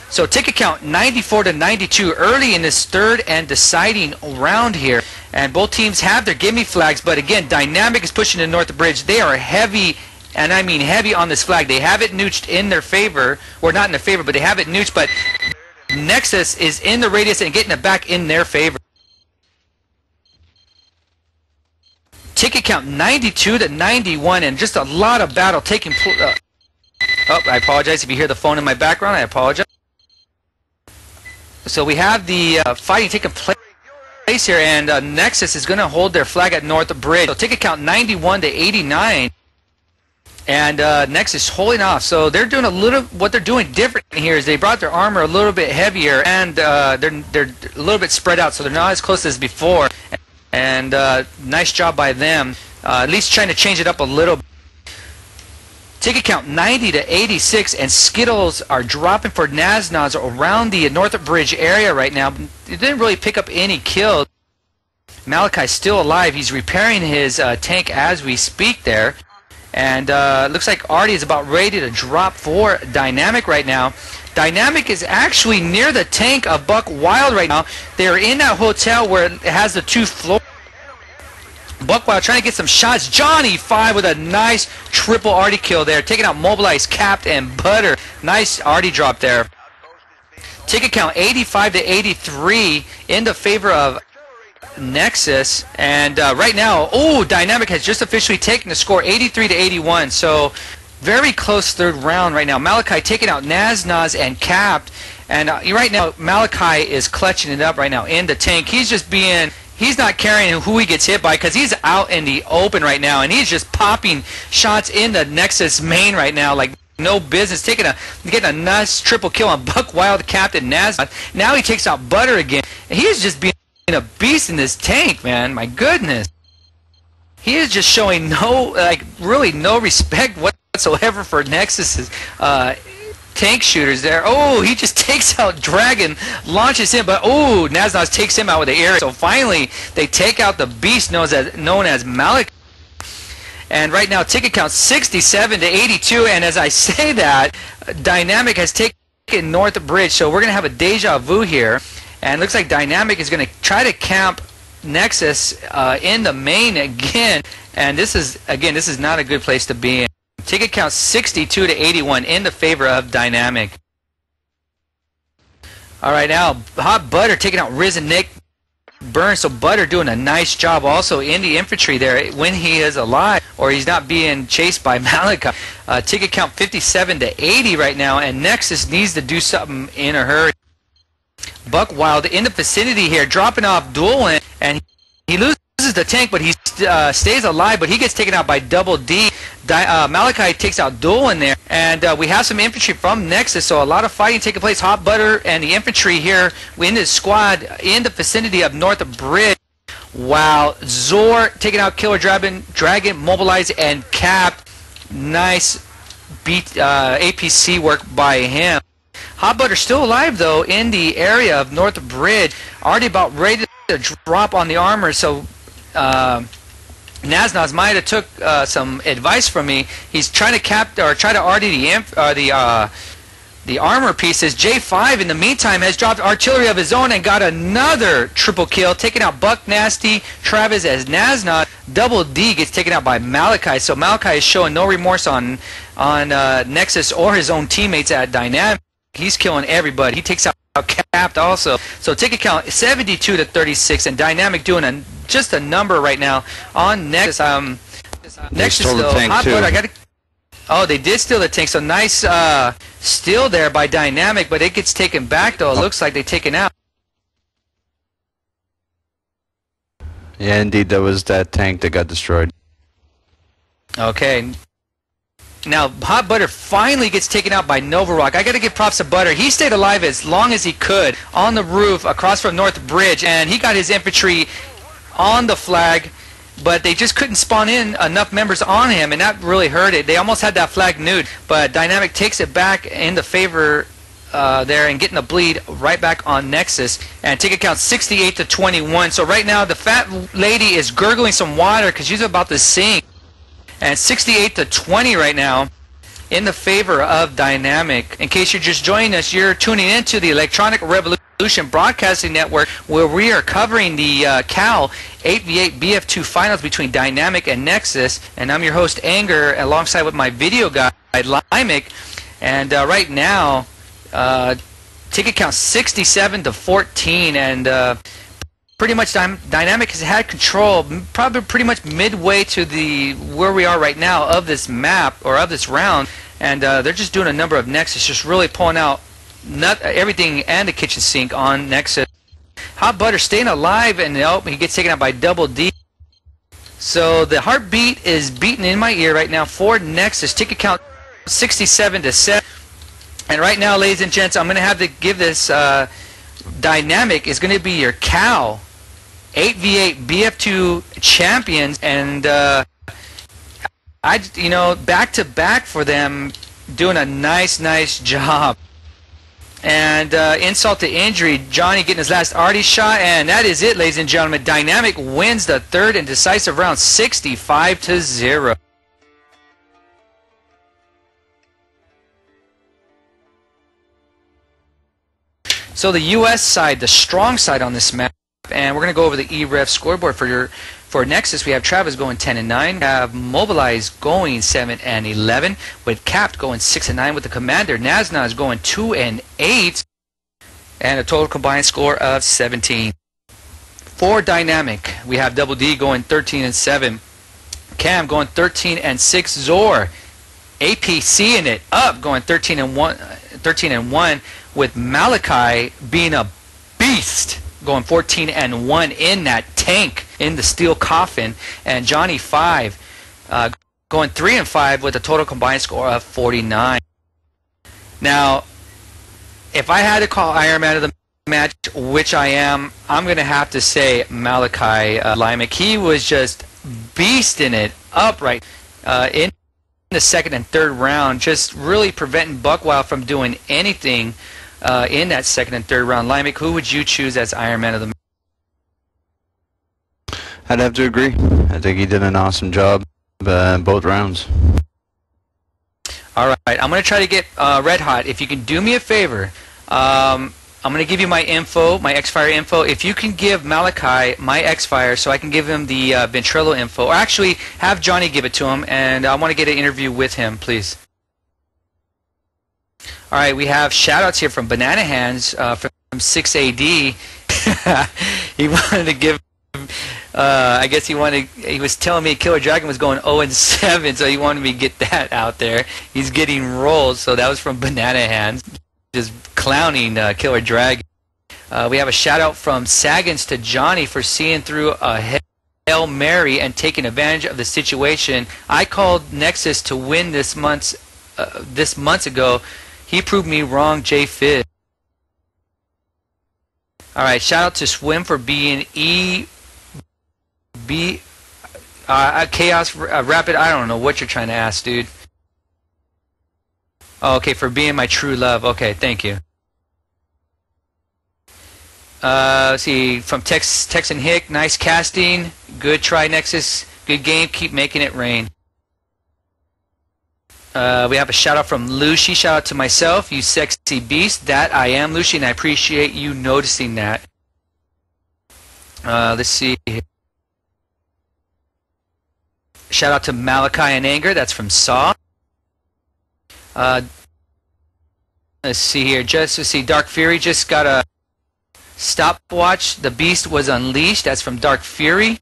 So ticket count 94-92 early in this third and deciding round here. And both teams have their gimme flags, but again, Dynamic is pushing the North Bridge. They are heavy, and I mean heavy on this flag. They have it neutred in their favor, or not in their favor, but they have it neutred, but Nexus is in the radius and getting it back in their favor. Ticket count 92-91, and just a lot of battle taking place. Oh, I apologize if you hear the phone in my background. I apologize. So we have the fighting taking place here, and Nexus is going to hold their flag at North Bridge. So ticket count 91-89, and Nexus holding off. So they're doing what they're doing different here is they brought their armor a little bit heavier, and they're a little bit spread out, so they're not as close as before. and nice job by them. At least trying to change it up a little. Ticket count 90 to 86, and Skittles are dropping for Naznaz around the Northrop Bridge area right now. It didn't really pick up any kills. Malachi's still alive. He's repairing his tank as we speak there. And looks like Artie is about ready to drop for Dynamic right now. Dynamic is actually near the tank of Buck Wild right now. They're in that hotel where it has the 2 floors. Buck Wild trying to get some shots. Johnny 5 with a nice triple Artie kill there. Taking out Mobilize, Capped, and Butter. Nice Artie drop there. Ticket count 85 to 83 in the favor of Nexus. And right now, Dynamic has just officially taken the score 83 to 81. So very close third round right now. Malachi taking out Naznaz and Capped. And right now, Malachi is clutching it up right now in the tank. He's not caring who he gets hit by because he's out in the open right now, and he's just popping shots in the Nexus main right now like no business. Getting a nice triple kill on Buck Wild, Captain Naznaz. Now he takes out Butter again. And he is just being a beast in this tank, man. My goodness. He is just showing really no respect whatsoever for Nexus's tank shooters there. He just takes out Dragon, launches him, but Naznaz takes him out with the air. So finally, they take out the beast known as Malik. And right now, ticket count 67 to 82. And as I say that, Dynamic has taken North Bridge. So we're going to have a deja vu here. And it looks like Dynamic is going to try to camp Nexus in the main again. And this is not a good place to be in. Ticket count 62 to 81 in the favor of Dynamic. All right, now Hot Butter taking out Riz and Nick Burns. So Butter doing a nice job also in the infantry there when he is alive or he's not being chased by Malachi. Ticket count 57 to 80 right now, and Nexus needs to do something in a hurry. Buck Wild in the vicinity here, dropping off Doolin, and he loses the tank, but he stays alive, but he gets taken out by Double D. Malachi takes out Doolin there, and we have some infantry from Nexus, so a lot of fighting taking place. Hot Butter and the infantry here in this squad in the vicinity of North Bridge, while Zor taking out Killer Dragon, Mobilize, and Cap. Nice APC work by him. Hot Butter still alive, though, in the area of North Bridge, already about ready to drop on the armor, so Naznaz might have took some advice from me. He's trying to try to arty the armor pieces. J5 in the meantime has dropped artillery of his own and got another triple kill, taking out Buck Nasty, Travis as Naznaz. Double D gets taken out by Malachi. So Malachi is showing no remorse on Nexus or his own teammates at Dynamic. He's killing everybody. He takes out Capped also. So ticket count 72 to 36, and Dynamic doing just a number right now on Nexus. Nexus stole the tank too. They did steal the tank. So nice steal there by Dynamic, but it gets taken back though. It looks like they taken out. Yeah, indeed, that was that tank that got destroyed. Okay. Now, Hot Butter finally gets taken out by Nova Rock. I got to give props to Butter. He stayed alive as long as he could on the roof across from North Bridge, and he got his infantry on the flag, but they just couldn't spawn in enough members on him, and that really hurt it. They almost had that flag nude, but Dynamic takes it back in the favor there and getting the bleed right back on Nexus. And ticket count 68 to 21. So right now, the fat lady is gurgling some water because she's about to sink. And 68 to 20 right now in the favor of Dynamic. In case you're just joining us, you're tuning into the Electronic Revolution Broadcasting Network, where we are covering the Cal 8v8 BF2 finals between Dynamic and Nexus. And I'm your host, Anger, alongside with my video guy, Limic. And right now, ticket count 67 to 14, and pretty much Dynamic has had control probably pretty much midway to where we are right now of this map or of this round, and they're just doing a number of Nexus, just really pulling out everything and the kitchen sink on Nexus. Hot Butter staying alive, and he gets taken out by Double D. So the heartbeat is beating in my ear right now for Nexus. Ticket count 67 to 7. And right now, ladies and gents, I'm going to have to give this Dynamic is going to be your Cal 8v8 BF2 champions, and back to back for them, doing a nice job. And insult to injury, Johnny getting his last arty shot, and that is it, ladies and gentlemen. Dynamic wins the third and decisive round, 65-0. So the U.S. side, the strong side on this map, and we're going to go over the EREF scoreboard for Nexus. We have Travis going 10-9. We have Mobilize going 7-11, with Capt going 6-9, with the Commander Naznaz going 2-8, and a total combined score of 17. For Dynamic, we have Double D going 13-7, Cam going 13-6, Zor, APC in it up going 13-1, with Malachi being a beast, going 14-1 in that tank, in the steel coffin, and Johnny 5 going 3-5 with a total combined score of 49. Now, if I had to call Iron Man of the match, which I am, I'm going to have to say Malachi Limack. He was just beasting it upright in the second and third round, just really preventing Buckwild from doing anything in that second and third round. Limack, who would you choose as Iron Man of the match? I'd have to agree. I think he did an awesome job in both rounds. All right, I'm going to try to get Red Hot. If you can do me a favor, I'm going to give you my info, my X-Fire info. If you can give Malachi my X-Fire so I can give him the Ventrilo info, or actually have Johnny give it to him, and I want to get an interview with him, please. All right, we have shout-outs here from Banana Hands from 6AD. He wanted to give... I guess he was telling me Killer Dragon was going 0-7, so he wanted me to get that out there. He's getting rolled, so that was from Banana Hands, just clowning Killer Dragon. We have a shout out from Saggins to Johnny for seeing through a Hail Mary and taking advantage of the situation. I called Nexus to win this months ago. He proved me wrong, J Fizz. All right, shout out to Swim for being Chaos Rapid. I don't know what you're trying to ask, dude. Oh, okay, for being my true love. Okay, thank you. Let's see, from Texan Hick, nice casting. Good try, Nexus. Good game. Keep making it rain. We have a shout out from Lucy. Shout out to myself, you sexy beast. That I am, Lucy, and I appreciate you noticing that. Let's see. Shout out to Malachi and Anger. That's from Saw. Let's see here. Let's see. Dark Fury just got a stopwatch. The Beast was unleashed. That's from Dark Fury.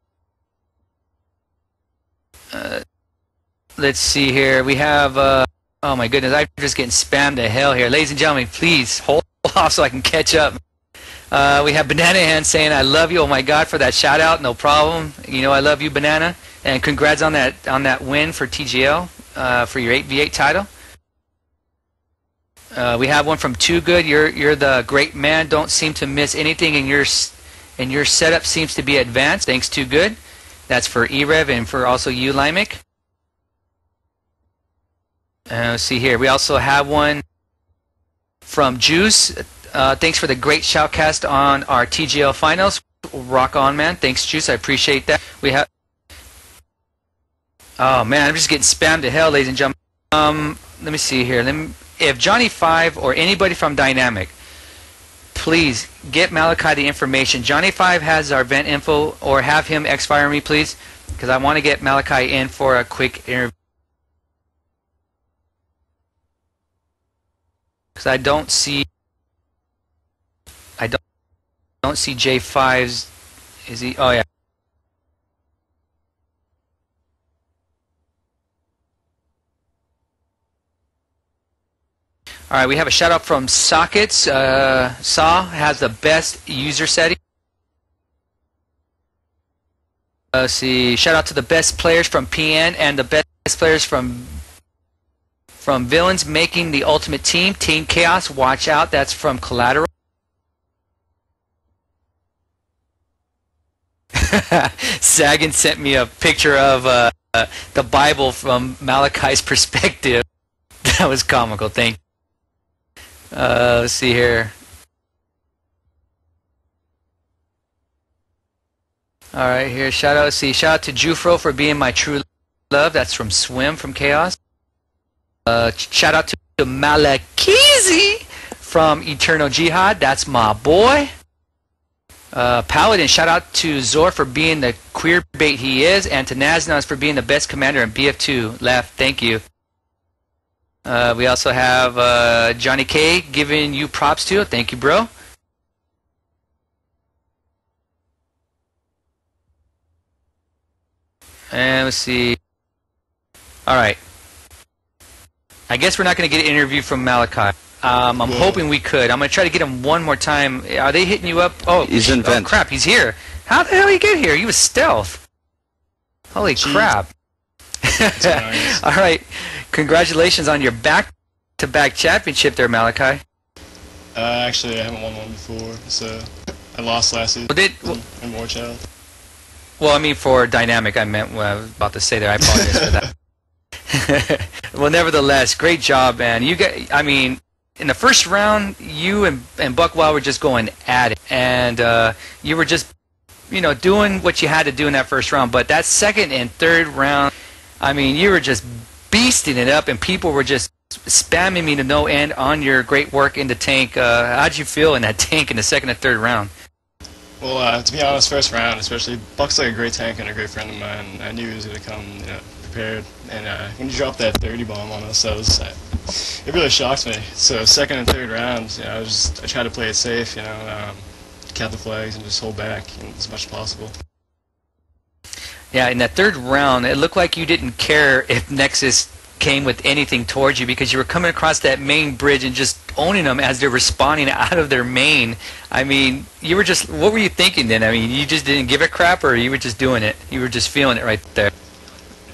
Let's see here. We have. Oh my goodness! I'm just getting spammed to hell here, ladies and gentlemen. Please hold off so I can catch up. We have Banana Hand saying, "I love you." Oh my God, for that shout out. No problem. You know I love you, Banana. And congrats on that win for TGL for your 8v8 title. We have one from Too Good. You're the great man. Don't seem to miss anything, and your setup seems to be advanced. Thanks, Too Good. That's for EREV and for also you, Limack. Let's see here. We also have one from Juice. Thanks for the great shoutcast on our TGL finals. Rock on, man. Thanks, Juice. I appreciate that. We have. Oh man, I'm just getting spammed to hell, ladies and gentlemen. Let me see here. If Johnny 5 or anybody from Dynamic, please get Malachi the information. Johnny 5 has our vent info, or have him X-Fire me, please, because I want to get Malachi in for a quick interview. Because I don't see J5's. Is he? Oh yeah. All right, we have a shout out from Sockets. Saw has the best user setting. Let's see. Shout out to the best players from PN and the best players from Villains making the ultimate team. Team Chaos, watch out. That's from Collateral. Sagan sent me a picture of the Bible from Malachi's perspective. That was comical. Thank you. Let's see here. All right, here. Shout out to Jufro for being my true love. That's from Swim from Chaos. Shout out to Malakizi from Eternal Jihad. That's my boy. Paladin, shout out to Zor for being the queer bait he is, and to Naznas for being the best commander in BF2. Left, thank you. We also have Johnny K giving you props too. Thank you, bro. And let's see. All right. I guess we're not going to get an interview from Malachi. I'm hoping we could. I'm going to try to get him one more time. Are they hitting you up? Oh, he's in vent. Oh, crap, he's here. How the hell did he get here? He was stealth. Holy crap. Nice. All right. Congratulations on your back-to-back championship there, Malachi. Actually, I haven't won one before, so I lost last season in War Child. Well, I mean, for Dynamic, I meant what I was about to say there. I apologize for that. Well, nevertheless, great job, man. You get, I mean, in the first round, you and Buckwild were just going at it, and you were just, you know, doing what you had to do in that first round. But that second and third round, I mean, you were just beasting it up, and people were just spamming me to no end on your great work in the tank. How'd you feel in that tank in the second and third round? Well, to be honest, first round, especially, Buck's like a great tank and a great friend of mine. I knew he was going to come, you know, prepared. And when you dropped that 30 bomb on us, it really shocked me. So second and third rounds, you know, I tried to play it safe, you know, count the flags and just hold back as much as possible. Yeah, in that third round, it looked like you didn't care if Nexus came with anything towards you because you were coming across that main bridge and just owning them as they're respawning out of their main. I mean, you were just, what were you thinking then? I mean, you just didn't give a crap, or you were just doing it? You were just feeling it right there.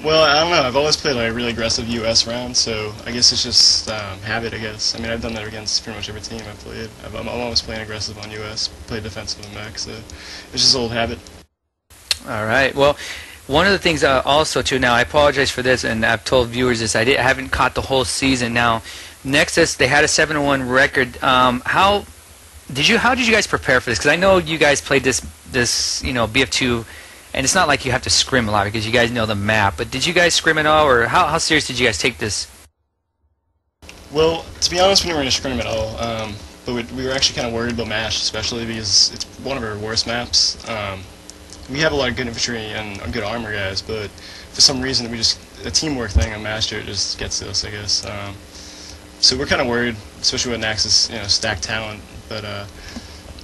Well, I don't know. I've always played like a really aggressive US round, so I guess it's just habit, I guess. I mean, I've done that against pretty much every team I've played. I'm always playing aggressive on US, play defensive on mech, so it's just old habit. All right. Well, one of the things also too, now I apologize for this, and I've told viewers this, I haven't caught the whole season. Now, Nexus, they had a 7-1 record. How did you guys prepare for this? Because I know you guys played this you know, BF2, and it's not like you have to scrim a lot because you guys know the map. But did you guys scrim at all, or how serious did you guys take this? Well, to be honest, we didn't really scrim at all. But we were actually kind of worried about MASH, especially because it's one of our worst maps. We have a lot of good infantry and good armor guys, but for some reason a teamwork thing on Mashtuur just gets to us, I guess. So we're kind of worried, especially with Nexus, you know, stacked talent. But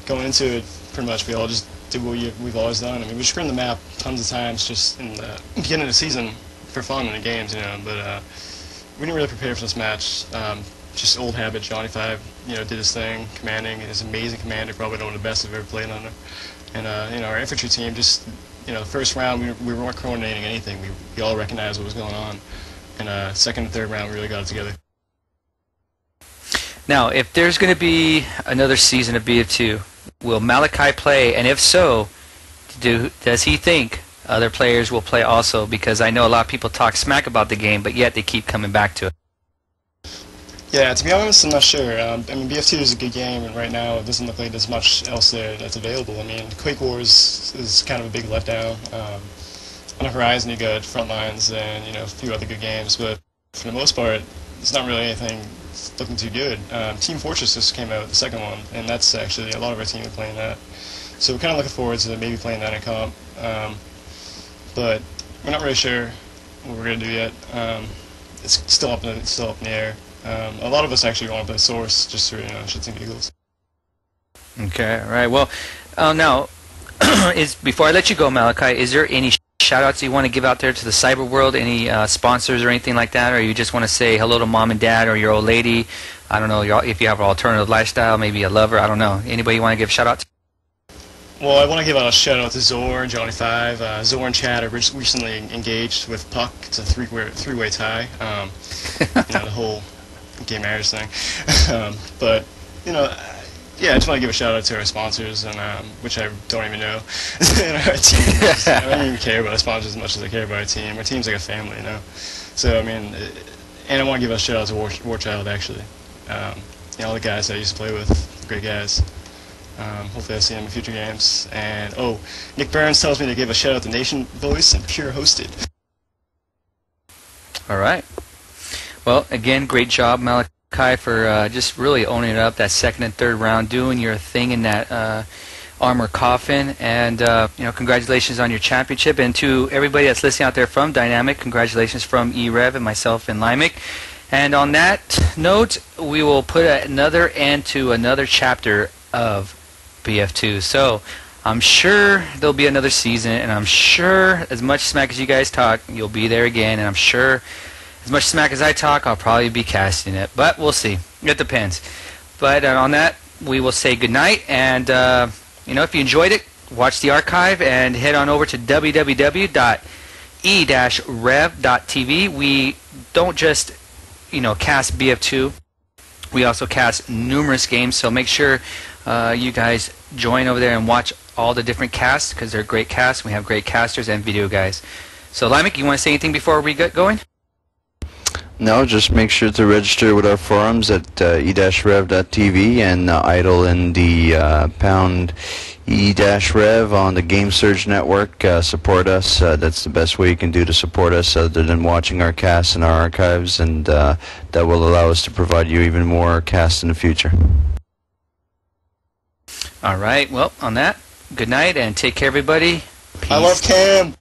going into it, pretty much we all just did what we've always done. I mean, we scrimmed the map tons of times just in the beginning of the season for fun in the games, you know. But we didn't really prepare for this match. Just old habit. Johnny 5, you know, did his thing, commanding. His amazing commander, probably one of the best I've ever played under. And you know, our infantry team just, you know, first round we weren't coordinating anything. We all recognized what was going on. And second and third round we really got it together. Now, if there's going to be another season of BF2, will Malachi play? And if so, does he think other players will play also? Because I know a lot of people talk smack about the game, but yet they keep coming back to it. Yeah, to be honest, I'm not sure. I mean, BF2 is a good game, and right now it doesn't look like there's much else there that's available. I mean, Quake Wars is kind of a big letdown. On the horizon, you got Frontlines and, you know, a few other good games, but for the most part, it's not really anything looking too good. Team Fortress just came out, the second one, and that's actually a lot of our team are playing that. So we're kind of looking forward to maybe playing that in comp, but we're not really sure what we're going to do yet. It's still up in the air. A lot of us actually want to play Source just for, you know, shits and giggles. Okay, all right. Well, now, before I let you go, Malachi, is there any shout-outs you want to give out there to the cyber world? Any sponsors or anything like that? Or you just want to say hello to mom and dad or your old lady? I don't know, if you have an alternative lifestyle, maybe a lover, I don't know. Anybody you want to give a shout-out to? Well, I want to give a shout-out to Zor and Johnny 5. Zor and Chad are recently engaged with Puck. It's a three-way tie. You know, the whole gay marriage thing. But, you know, yeah, I just want to give a shout out to our sponsors, and which I don't even know. And our team, I don't even care about our sponsors as much as I care about our team. Our team's like a family, you know. So I mean, and I want to give a shout out to Warchild actually. You know, all the guys I used to play with, great guys. Hopefully I'll see them in future games. And oh, Nick Burns tells me to give a shout out to Nation Voice and Pure Hosted. All right. Well, again, great job, Malachi, for just really owning it up that second and third round, doing your thing in that armor coffin, and you know, congratulations on your championship. And to everybody that's listening out there from Dynamic, congratulations from E-Rev and myself and Limik. And on that note, we will put another end to another chapter of BF2. So I'm sure there'll be another season, and I'm sure as much smack as you guys talk, you'll be there again, and I'm sure as much smack as I talk, I'll probably be casting it. But we'll see. It depends. But on that, we will say goodnight. And, you know, if you enjoyed it, watch the archive and head on over to www.e-rev.tv. We don't just, you know, cast BF2. We also cast numerous games. So make sure you guys join over there and watch all the different casts, because they're great casts. We have great casters and video guys. So, Limik, you want to say anything before we get going? No, just make sure to register with our forums at e-rev.tv and idle in the pound e-rev on the Game Surge network. Support us. That's the best way you can do to support us, other than watching our casts and our archives, and that will allow us to provide you even more casts in the future. All right. Well, on that, good night and take care, everybody. Peace. I love Cam.